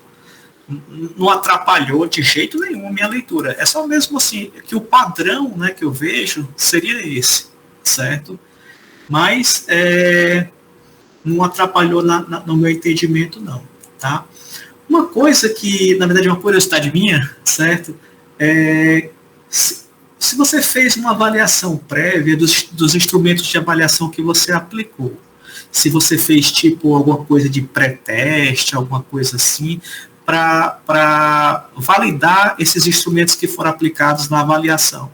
não atrapalhou de jeito nenhum a minha leitura. É só mesmo, assim, que o padrão, né, que eu vejo seria esse, certo? Mas não atrapalhou no meu entendimento, não, tá? Uma coisa que, na verdade, é uma curiosidade minha, certo? Se você fez uma avaliação prévia dos instrumentos de avaliação que você aplicou, se você fez tipo alguma coisa de pré-teste, alguma coisa assim, para validar esses instrumentos que foram aplicados na avaliação.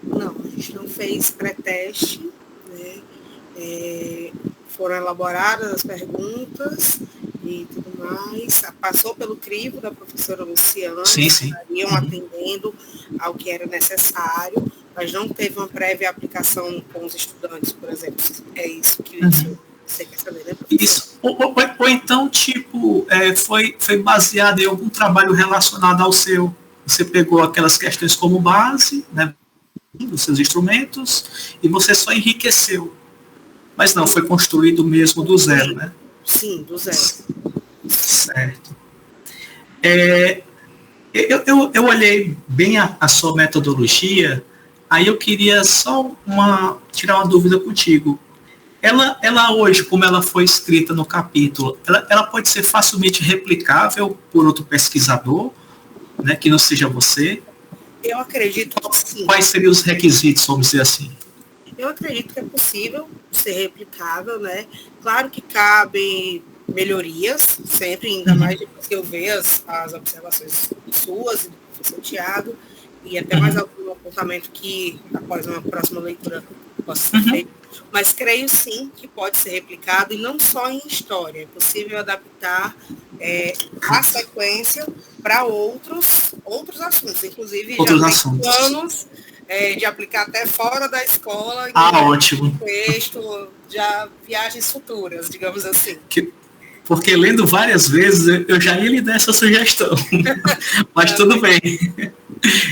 Não, a gente não fez pré-teste, né? Foram elaboradas as perguntas e tudo mais, passou pelo crivo da professora Luciana, sim. Estariam atendendo ao que era necessário, mas não teve uma prévia aplicação com os estudantes, por exemplo. É isso que você quer saber, né, professor? Isso. Ou então, tipo, foi baseado em algum trabalho relacionado ao seu. Você pegou aquelas questões como base, né, dos seus instrumentos, e você só enriqueceu. Mas não, foi construído mesmo do zero, né? Sim, do zero. Certo. Eu olhei bem a sua metodologia, aí eu queria só tirar uma dúvida contigo. Ela hoje, como ela foi escrita no capítulo, ela pode ser facilmente replicável por outro pesquisador, né, que não seja você? Eu acredito que sim. Quais seriam os requisitos, vamos dizer assim? Eu acredito que é possível ser replicável, né? Claro que cabe melhorias, sempre, ainda mais depois que eu ver as observações suas e do professor Tiago, e até mais algum apontamento que, após uma próxima leitura, possa ser feito. Mas creio sim que pode ser replicado, e não só em história. É possível adaptar a sequência para outros assuntos, inclusive outros já assuntos. tem planos de aplicar até fora da escola, ótimo. Texto, já viagens futuras, digamos assim. Porque lendo várias vezes, eu já ia lhe dar essa sugestão. Mas tudo bem.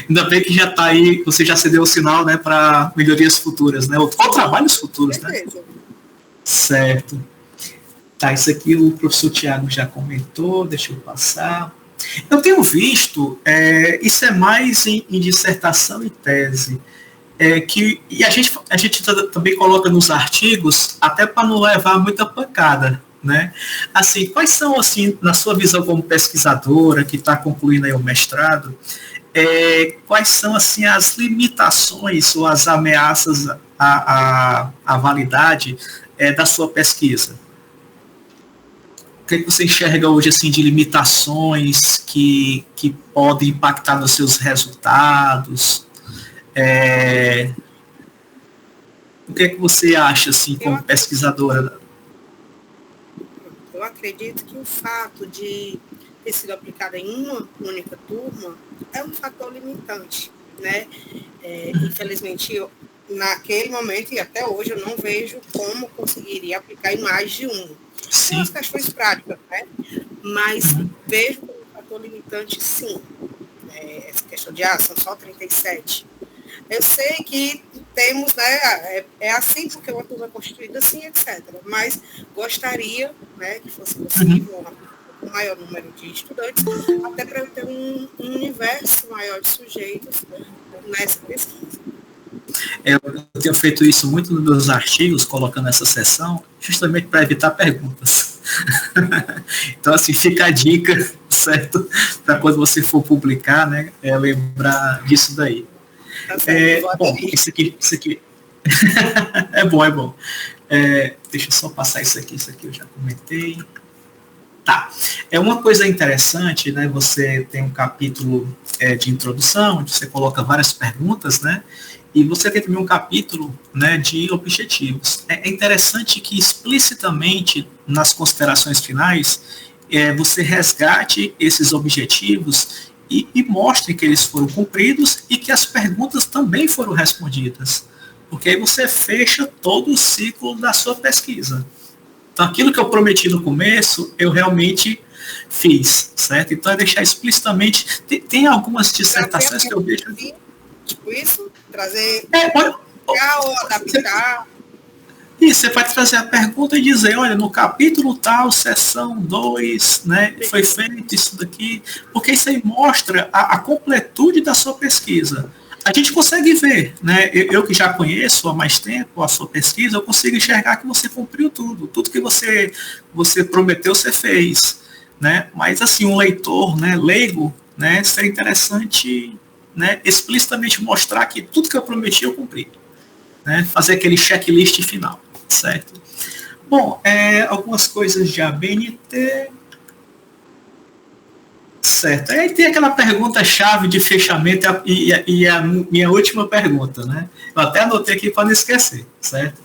Ainda bem que já está aí, você já cedeu o sinal, né, para melhorias futuras, né? Ou trabalhos futuros, né? Certo. Tá, isso aqui o professor Tiago já comentou, deixa eu passar. Eu tenho visto, isso é mais em dissertação e tese, e a gente também coloca nos artigos, até para não levar muita pancada, né? Assim, quais são, assim, na sua visão como pesquisadora, que está concluindo aí o mestrado, quais são, assim, as limitações ou as ameaças à validade da sua pesquisa? O que você enxerga hoje, assim, de limitações que podem impactar nos seus resultados? O que é que você acha, assim, como pesquisadora? Eu acredito que o fato de ter sido aplicado em uma única turma é um fator limitante, né? Infelizmente, naquele momento e até hoje, eu não vejo como conseguiria aplicar em mais de um. São as questões práticas, né? Mas vejo como um fator limitante, sim. Essa questão de, são só 37. Eu sei que temos, né, é assim porque uma turma é constituída assim, etc. Mas gostaria, né, que fosse possível um maior número de estudantes, até para ter um universo maior de sujeitos nessa pesquisa. Eu tenho feito isso muito nos meus artigos, colocando essa seção, justamente para evitar perguntas. Então, assim, fica a dica, certo? Para quando você for publicar, né, lembrar disso daí. Bom, isso aqui é bom. Deixa eu só passar isso aqui eu já comentei. Tá. Uma coisa interessante, né? Você tem um capítulo de introdução, onde você coloca várias perguntas, né? E você tem também um capítulo, né, de objetivos. É interessante que explicitamente nas considerações finais você resgate esses objetivos e mostre que eles foram cumpridos e que as perguntas também foram respondidas. Porque aí você fecha todo o ciclo da sua pesquisa. Então, aquilo que eu prometi no começo, eu realmente fiz, certo? Então, é deixar explicitamente... Tem algumas dissertações que eu vejo... Tipo isso? Trazer... ou adaptar... E você pode trazer a pergunta e dizer, olha, no capítulo tal, seção 2, né, foi feito isso daqui, porque isso aí mostra a completude da sua pesquisa. A gente consegue ver, né, eu que já conheço há mais tempo a sua pesquisa, eu consigo enxergar que você cumpriu tudo que você prometeu, você fez, né, mas assim, um leitor, né, leigo, né, seria interessante, né, explicitamente mostrar que tudo que eu prometi eu cumpri, né, fazer aquele checklist final. Certo. Bom, algumas coisas de ABNT. Certo. Aí tem aquela pergunta-chave de fechamento e a minha última pergunta, né? Eu até anotei aqui para não esquecer, certo?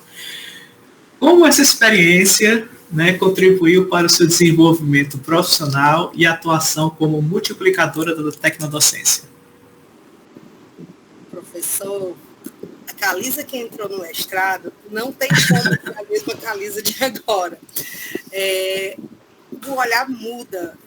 Como essa experiência, né, contribuiu para o seu desenvolvimento profissional e atuação como multiplicadora da tecnodocência? Professor, a Calisa que entrou no mestrado não tem como ser a mesma Calisa de agora. O olhar muda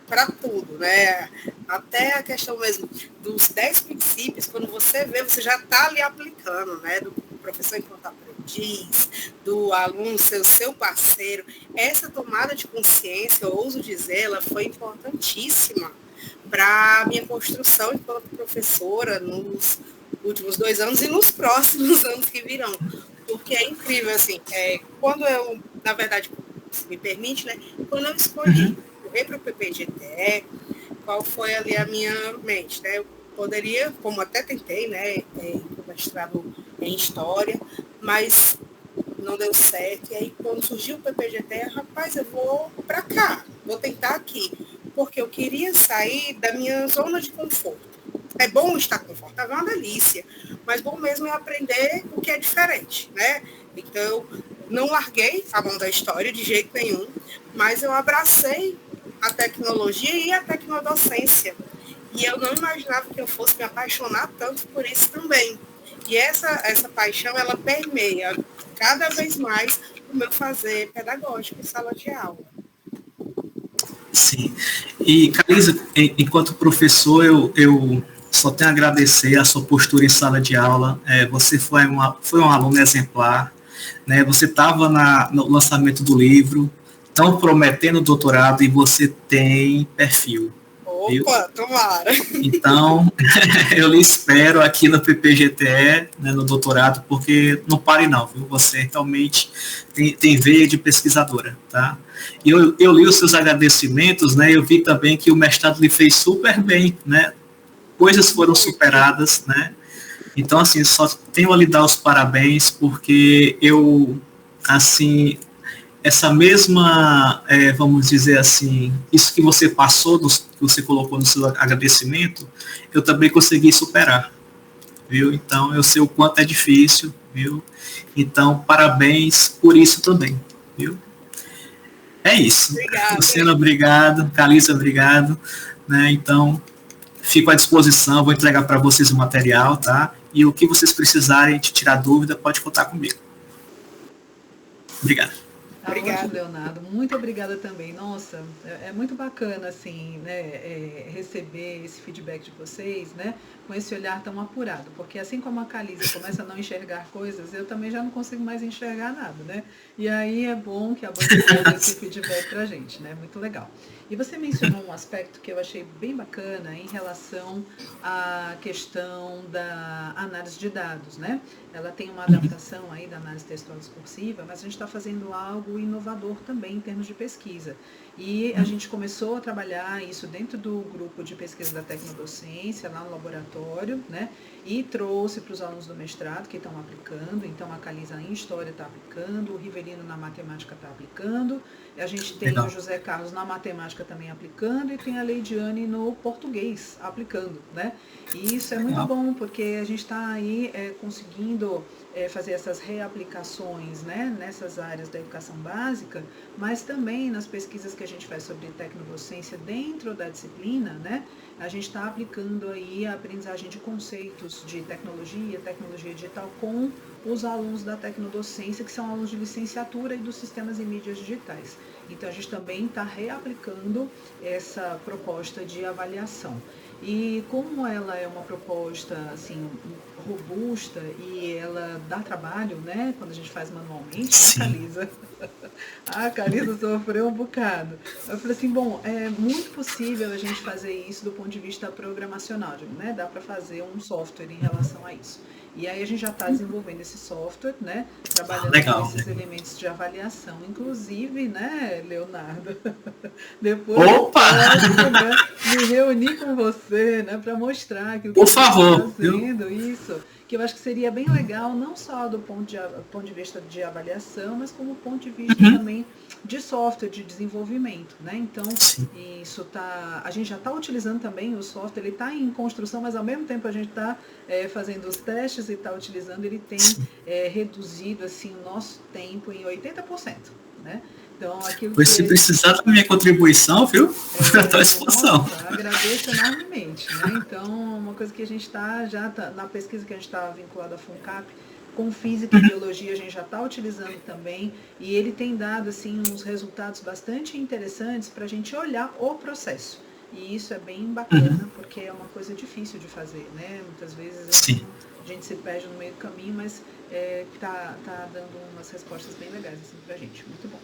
para tudo, né? Até a questão mesmo dos 10 princípios, quando você vê, você já está ali aplicando, né? Do professor enquanto aprendiz, do aluno ser o seu parceiro. Essa tomada de consciência, eu ouso dizer, ela foi importantíssima para a minha construção enquanto professora nos últimos 2 anos e nos próximos anos que virão. Porque é incrível, assim, quando eu, na verdade, se me permite, né, quando eu escolhi correr para o PPGTE, qual foi ali a minha mente, né? Eu poderia, como até tentei, né, o mestrado em História, mas não deu certo. E aí, quando surgiu o PPGT, rapaz, eu vou para cá, vou tentar aqui, porque eu queria sair da minha zona de conforto. É bom estar confortável, é uma delícia, mas bom mesmo é aprender o que é diferente, né? Então, não larguei a mão da história de jeito nenhum, mas eu abracei a tecnologia e a tecnodocência. E eu não imaginava que eu fosse me apaixonar tanto por isso também. E essa paixão, ela permeia cada vez mais o meu fazer pedagógico em sala de aula. Sim. E, Calisa, enquanto professor, eu só tenho a agradecer a sua postura em sala de aula. Você foi um aluno exemplar, né? Você estava no lançamento do livro, tão prometendo doutorado, e você tem perfil. Opa, viu? Tomara. Então, eu lhe espero aqui no PPGTE, né, no doutorado, porque não pare não, viu? Você realmente tem veia de pesquisadora, tá? E eu li os seus agradecimentos, né? Eu vi também que o mestrado lhe fez super bem, né? Coisas foram superadas, né? Então, assim, só tenho a lhe dar os parabéns, porque eu, assim, essa mesma, vamos dizer assim, isso que você passou, que você colocou no seu agradecimento, eu também consegui superar, viu? Então, eu sei o quanto é difícil, viu? Então, parabéns por isso também, viu? É isso. Obrigada. Luciana, obrigado. Calisa, obrigado. Né? Então, fico à disposição, vou entregar para vocês o material, tá? E o que vocês precisarem de tirar dúvida, pode contar comigo. Obrigado. Tá ótimo, Leonardo. Muito obrigada também. Nossa, é muito bacana, assim, né, receber esse feedback de vocês, né, com esse olhar tão apurado, porque assim como a Calisa começa a não enxergar coisas, eu também já não consigo mais enxergar nada, né? E aí é bom que a banca dê esse feedback pra gente, né? Muito legal. E você mencionou um aspecto que eu achei bem bacana em relação à questão da análise de dados, né? Ela tem uma adaptação aí da análise textual discursiva, mas a gente está fazendo algo inovador também em termos de pesquisa. E a gente começou a trabalhar isso dentro do grupo de pesquisa da tecnodocência, lá no laboratório, né? E trouxe para os alunos do mestrado que estão aplicando. Então, a Calisa em História está aplicando, o Rivelino na Matemática está aplicando, a gente tem Legal. O José Carlos na Matemática também aplicando e tem a Leidiane no Português aplicando, né? E isso é muito bom, porque a gente está aí conseguindo fazer essas reaplicações, né, nessas áreas da educação básica, mas também nas pesquisas que a gente faz sobre tecnodocência dentro da disciplina, né, a gente está aplicando aí a aprendizagem de conceitos de tecnologia digital com os alunos da tecnodocência, que são alunos de licenciatura e dos sistemas e mídias digitais. Então, a gente também está reaplicando essa proposta de avaliação. E como ela é uma proposta, assim, robusta e ela dá trabalho, né, quando a gente faz manualmente, a Calisa. A Calisa sofreu um bocado. Eu falei assim, bom, é muito possível a gente fazer isso do ponto de vista programacional, né? Dá para fazer um software em relação a isso. E aí a gente já está desenvolvendo esse software, né? Trabalhando com esses elementos de avaliação, inclusive, né, Leonardo? Depois eu posso, né, me reunir com você, né, para mostrar aquilo que você está fazendo, isso. Que eu acho que seria bem legal, não só do ponto de vista de avaliação, mas como ponto de vista também de software, de desenvolvimento, né? Então, isso tá, a gente já está utilizando também o software, ele está em construção, mas ao mesmo tempo a gente está fazendo os testes e está utilizando, ele tem reduzido assim o nosso tempo em 80%, né? Então, pois se precisar da minha contribuição, viu? Estou à disposição. Nossa, agradeço enormemente, né? Então, uma coisa que a gente está, na pesquisa que a gente está vinculado à FUNCAP, com física e biologia, a gente já está utilizando também, e ele tem dado, assim, uns resultados bastante interessantes para a gente olhar o processo. E isso é bem bacana, porque é uma coisa difícil de fazer, né? Muitas vezes assim, a gente se perde no meio do caminho, mas tá dando umas respostas bem legais assim, para a gente. Muito bom.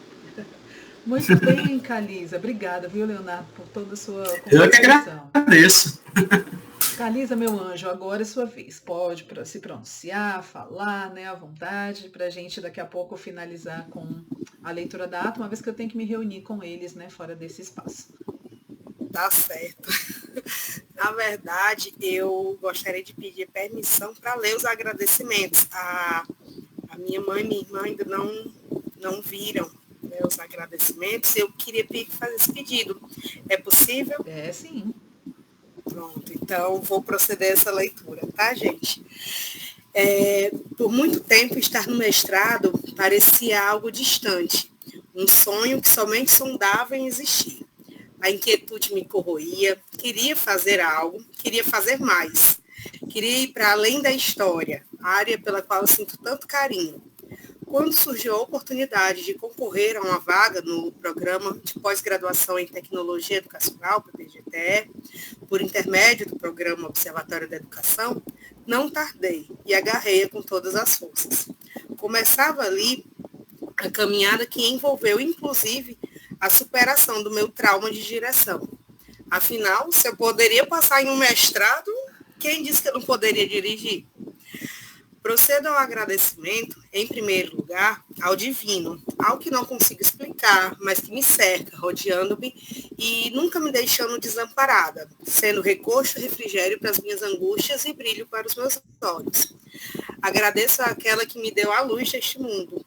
Muito bem, Calisa. Obrigada, viu, Leonardo, por toda a sua contribuição. Eu que agradeço. Calisa, meu anjo, agora é sua vez. Pode se pronunciar, falar, né, à vontade, para a gente daqui a pouco finalizar com a leitura da ata, uma vez que eu tenho que me reunir com eles, né, fora desse espaço. Tá certo. Na verdade, eu gostaria de pedir permissão para ler os agradecimentos. A minha mãe e minha irmã ainda não viram, né, os agradecimentos. Eu queria fazer esse pedido. É possível? É, sim. Pronto, então vou proceder a essa leitura, tá, gente? Por muito tempo, estar no mestrado parecia algo distante, um sonho que somente sondava em existir. A inquietude me corroía, queria fazer algo, queria fazer mais. Queria ir para além da história, área pela qual eu sinto tanto carinho. Quando surgiu a oportunidade de concorrer a uma vaga no programa de pós-graduação em Tecnologia Educacional, PGTE, por intermédio do programa Observatório da Educação, não tardei e agarrei-a com todas as forças. Começava ali a caminhada que envolveu, inclusive, a superação do meu trauma de direção. Afinal, se eu poderia passar em um mestrado, quem disse que eu não poderia dirigir? Procedo ao agradecimento, em primeiro lugar, ao divino, ao que não consigo explicar, mas que me cerca, rodeando-me e nunca me deixando desamparada, sendo recosto e refrigério para as minhas angústias e brilho para os meus olhos. Agradeço àquela que me deu a luz deste mundo,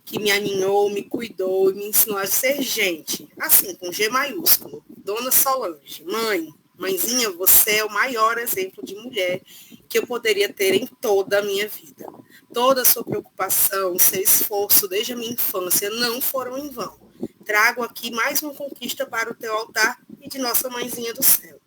que me aninhou, me cuidou e me ensinou a ser gente, assim, com G maiúsculo. Dona Solange, mãezinha, você é o maior exemplo de mulher que eu poderia ter em toda a minha vida. Toda a sua preocupação, seu esforço desde a minha infância não foram em vão. Trago aqui mais uma conquista para o teu altar e de nossa mãezinha do céu.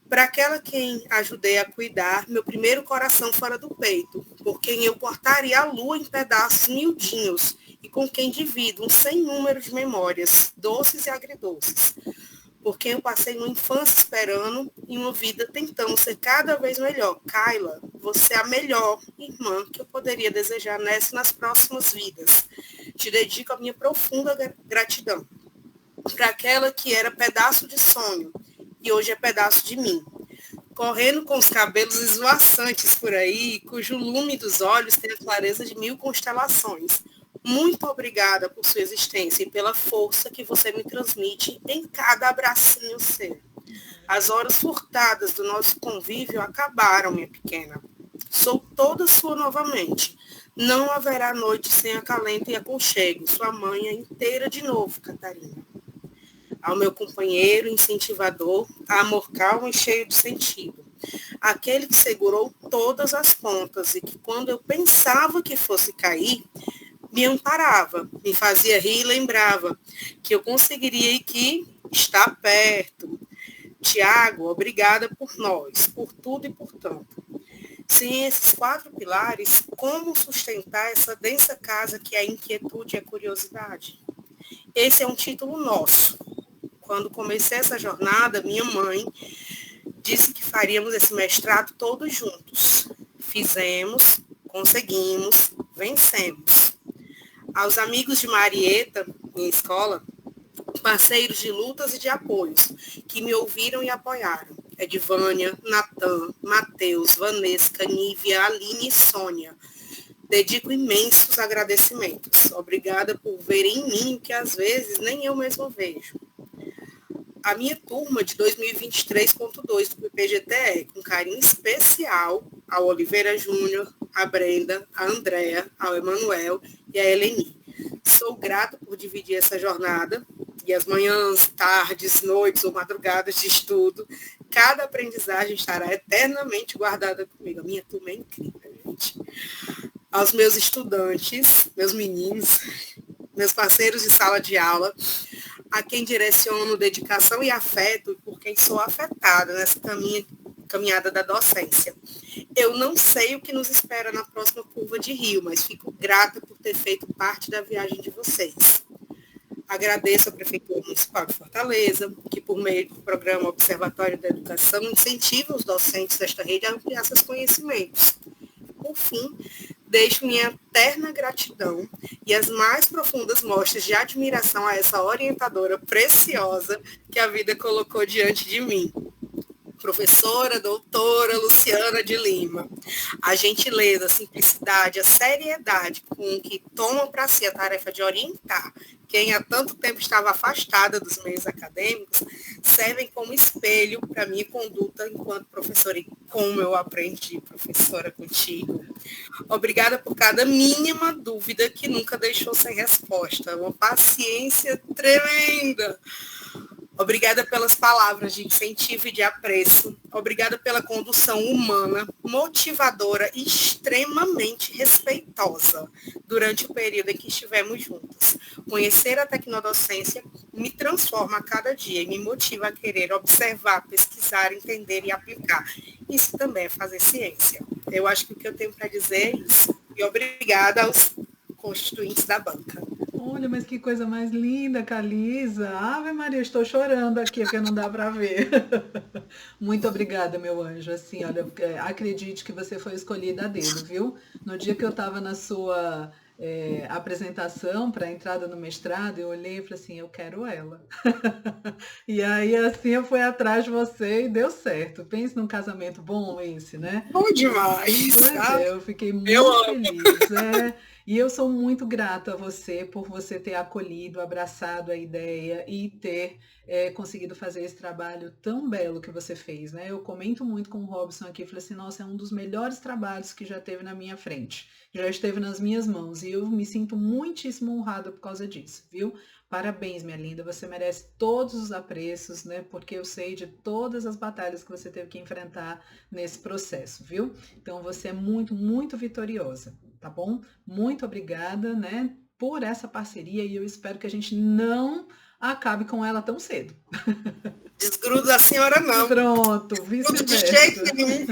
Para aquela quem ajudei a cuidar, meu primeiro coração fora do peito, por quem eu cortaria a lua em pedaços miudinhos e com quem divido um sem número de memórias, doces e agridoces. Por quem eu passei uma infância esperando e uma vida tentando ser cada vez melhor. Kayla, você é a melhor irmã que eu poderia desejar nessa e nas próximas vidas. Te dedico a minha profunda gratidão. Para aquela que era pedaço de sonho e hoje é pedaço de mim. Correndo com os cabelos esvoaçantes por aí, cujo lume dos olhos tem a clareza de 1000 constelações. Muito obrigada por sua existência e pela força que você me transmite em cada abracinho seu. As horas furtadas do nosso convívio acabaram, minha pequena. Sou toda sua novamente. Não haverá noite sem acalento e aconchego. Sua mãe é inteira de novo, Catarina. Ao meu companheiro, incentivador, amor calmo e cheio de sentido. Aquele que segurou todas as pontas e que quando eu pensava que fosse cair, me amparava, me fazia rir e lembrava que eu conseguiria e que está perto. Tiago, obrigada por nós, por tudo e por tanto. Sem esses 4 pilares, como sustentar essa densa casa que é a inquietude e a curiosidade? Esse é um título nosso. Quando comecei essa jornada, minha mãe disse que faríamos esse mestrado todos juntos. Fizemos, conseguimos, vencemos. Aos amigos de Marieta, minha escola, parceiros de lutas e de apoios, que me ouviram e apoiaram. Edvânia, Natan, Matheus, Vanesca, Nívia, Aline e Sônia. Dedico imensos agradecimentos. Obrigada por verem em mim o que às vezes nem eu mesma vejo. A minha turma de 2023.2 do PPGTE, com carinho especial ao Oliveira Júnior, a Brenda, a Andréa, ao Emanuel e a Eleni. Sou grata por dividir essa jornada e as manhãs, tardes, noites ou madrugadas de estudo. Cada aprendizagem estará eternamente guardada comigo. A minha turma é incrível, gente. Aos meus estudantes, meus meninos, meus parceiros de sala de aula, a quem direciono dedicação e afeto e por quem sou afetada nessa caminhada da docência. Eu não sei o que nos espera na próxima curva de rio, mas fico grata por ter feito parte da viagem de vocês. Agradeço à Prefeitura Municipal de Fortaleza, que por meio do programa Observatório da Educação incentiva os docentes desta rede a ampliar seus conhecimentos. Por fim, deixo minha eterna gratidão e as mais profundas mostras de admiração a essa orientadora preciosa que a vida colocou diante de mim. Professora, doutora Luciana de Lima, a gentileza, a simplicidade, a seriedade com que toma para si a tarefa de orientar quem há tanto tempo estava afastada dos meios acadêmicos, servem como espelho para a minha conduta enquanto professora e como eu aprendi, professora, contigo. Obrigada por cada mínima dúvida que nunca deixou sem resposta. Uma paciência tremenda. Obrigada pelas palavras de incentivo e de apreço. Obrigada pela condução humana, motivadora e extremamente respeitosa durante o período em que estivemos juntos. Conhecer a tecnodocência me transforma a cada dia e me motiva a querer observar, pesquisar, entender e aplicar. Isso também é fazer ciência. Eu acho que o que eu tenho para dizer é isso. E obrigada aos constituintes da banca. Olha, mas que coisa mais linda, Calisa. Ave Maria, estou chorando aqui, porque não dá para ver. Muito obrigada, meu anjo. Assim, olha, acredite que você foi escolhida a dedo, viu? No dia que eu estava na sua apresentação para a entrada no mestrado, eu olhei e falei assim, eu quero ela. E aí, assim, eu fui atrás de você e deu certo. Pense num casamento bom esse, né? Bom demais. Pois eu fiquei muito feliz. E eu sou muito grata a você por você ter acolhido, abraçado a ideia e ter conseguido fazer esse trabalho tão belo que você fez, né? Eu comento muito com o Robson aqui, falei assim, nossa, é um dos melhores trabalhos que já teve na minha frente, já esteve nas minhas mãos, e eu me sinto muitíssimo honrada por causa disso, viu? Parabéns, minha linda, você merece todos os apreços, né? Porque eu sei de todas as batalhas que você teve que enfrentar nesse processo, viu? Então você é muito, muito vitoriosa, tá bom? Muito obrigada, né, por essa parceria e eu espero que a gente não acabe com ela tão cedo. Desgruda a senhora, não. Pronto, vice-versa. De jeito nenhum.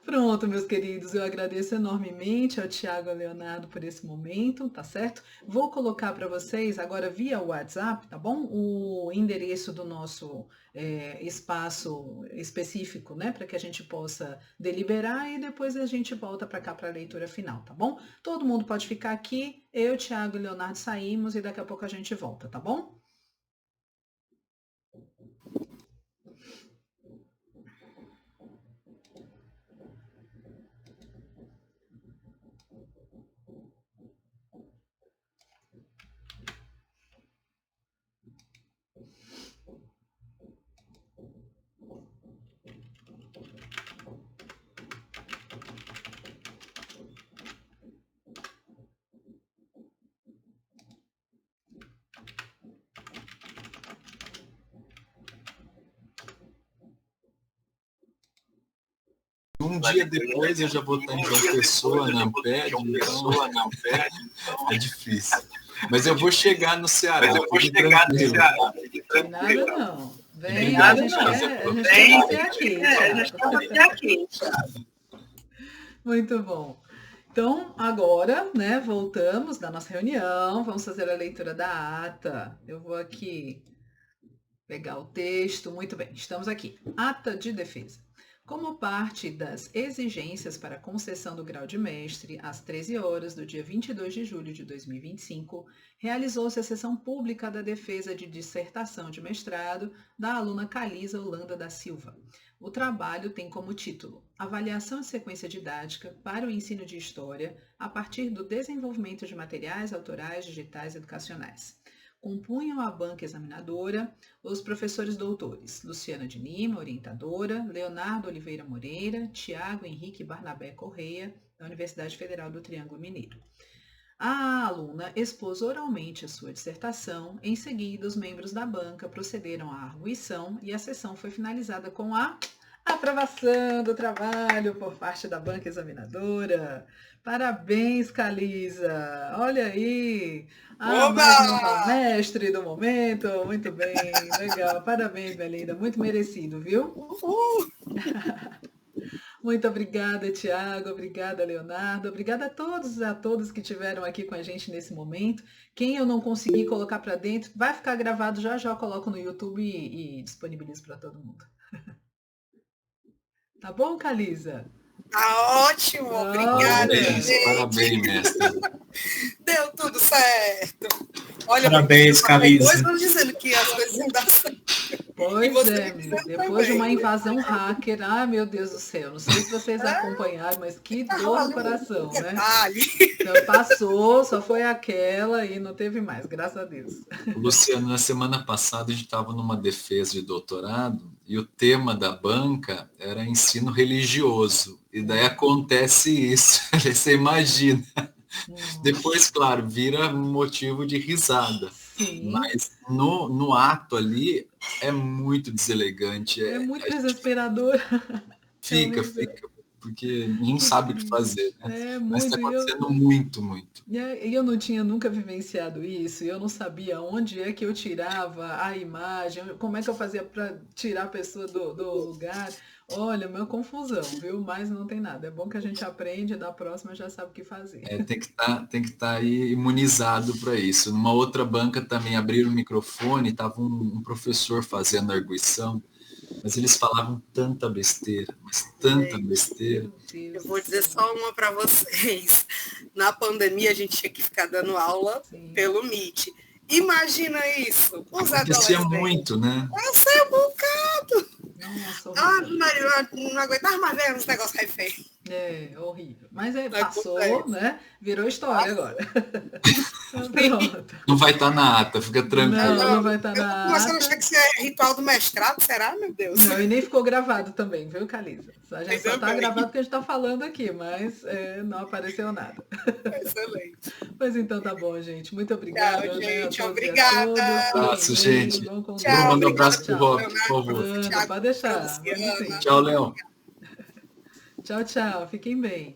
Pronto, meus queridos, eu agradeço enormemente ao Tiago e ao Leonardo por esse momento, tá certo? Vou colocar para vocês agora via WhatsApp, tá bom? O endereço do nosso espaço específico, né? Para que a gente possa deliberar e depois a gente volta para cá para a leitura final, tá bom? Todo mundo pode ficar aqui, eu, Tiago e Leonardo saímos e daqui a pouco a gente volta, tá bom? Um dia depois eu já vou estar em João Pessoa, na Ampere, então é difícil. Mas eu vou chegar no Ceará. Não tem nada não. Vem, a gente quer você aqui. Muito bom. Então, agora, né, voltamos da nossa reunião, vamos fazer a leitura da ata. Eu vou aqui pegar o texto. Muito bem, estamos aqui. Ata de defesa. Como parte das exigências para a concessão do grau de mestre, às 13 horas do dia 22 de julho de 2025, realizou-se a sessão pública da defesa de dissertação de mestrado da aluna Calisa Holanda da Silva. O trabalho tem como título Avaliação de sequência didática para o ensino de história a partir do desenvolvimento de materiais autorais digitais educacionais. Compunham a banca examinadora os professores doutores Luciana de Lima, orientadora, Leonardo Oliveira Moreira, Tiago Henrique Barnabé Correia, da Universidade Federal do Triângulo Mineiro. A aluna expôs oralmente a sua dissertação, em seguida os membros da banca procederam à arguição e a sessão foi finalizada com a aprovação do trabalho por parte da banca examinadora. Parabéns, Calisa! Olha aí! A mestre do momento, muito bem, legal. Parabéns, minha linda, muito merecido, viu? Muito obrigada, Tiago, obrigada, Leonardo, obrigada a todos que estiveram aqui com a gente nesse momento. Quem eu não consegui colocar para dentro, vai ficar gravado já eu coloco no YouTube e disponibilizo para todo mundo. Tá bom, Calisa? Tá ótimo, obrigada. Parabéns, mestre. Deu tudo certo. Olha, parabéns, Calisa. Depois vão dizendo que as coisas não dão certo. Pois você é, me menina, dizendo depois de uma também. invasão hacker, ai meu Deus do céu, não sei se vocês acompanharam, mas que dor no Ali um coração, né? detalhe. Então, passou, só foi aquela e não teve mais, graças a Deus. Luciano, na semana passada a gente estava numa defesa de doutorado e o tema da banca era ensino religioso. E daí acontece isso, você imagina. Depois, Nossa, claro, vira motivo de risada. sim, Mas no ato ali é muito deselegante. é muito desesperador, é horrível. Fica, porque ninguém Que sabe o que triste. fazer, né? É Mas está muito. acontecendo muito, muito. E eu não tinha nunca vivenciado isso, e eu não sabia onde é que eu tirava a imagem, como é que eu fazia para tirar a pessoa do lugar. Olha, uma confusão, viu? Mas não tem nada. É bom que a gente aprende, da próxima já sabe o que fazer. Tem que estar aí imunizado para isso. Numa outra banca também abriram o microfone, estava um professor fazendo arguição, mas eles falavam tanta besteira, mas tanta besteira. Meu Deus Eu do vou dizer céu. só uma para vocês. Na pandemia, a gente tinha que ficar dando aula Sim. pelo Meet. Imagina isso, com os Acontecia adolescentes. muito, né? Essa é um bocado. Nossa, Ah, horrível. Maria, não aguentava mais ver uns negócios aí feios. É, horrível. Mas é, passou, Acontece. né? Virou história agora. Pronto. Não vai estar na ata, fica tranquilo. Não vai estar Eu tô na começando a achar ata. que isso é ritual do mestrado, será, meu Deus? Não, e nem ficou gravado também, viu, Calisa? A gente só Ainda tá bem. gravado porque a gente tá falando aqui, mas não apareceu nada. Excelente. Pois então tá bom, gente. Muito obrigada, Tchau, né, a gente. todos e a Obrigada. todas. Abraço, Fiquem bem, gente. vão com Tchau, Bruno, Deus. manda um abraço pro Tchau. Rob, por Leonardo, favor. Manda, Thiago, pode deixar. Manda Luciana. sim. Tchau, Leão. Tchau, tchau. Fiquem bem.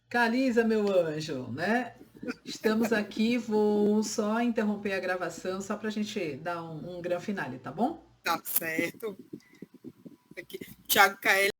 Calisa, meu anjo, né? Estamos aqui, vou só interromper a gravação, só para a gente dar um grande finale, tá bom? Tá certo. Aqui. Thiago KL.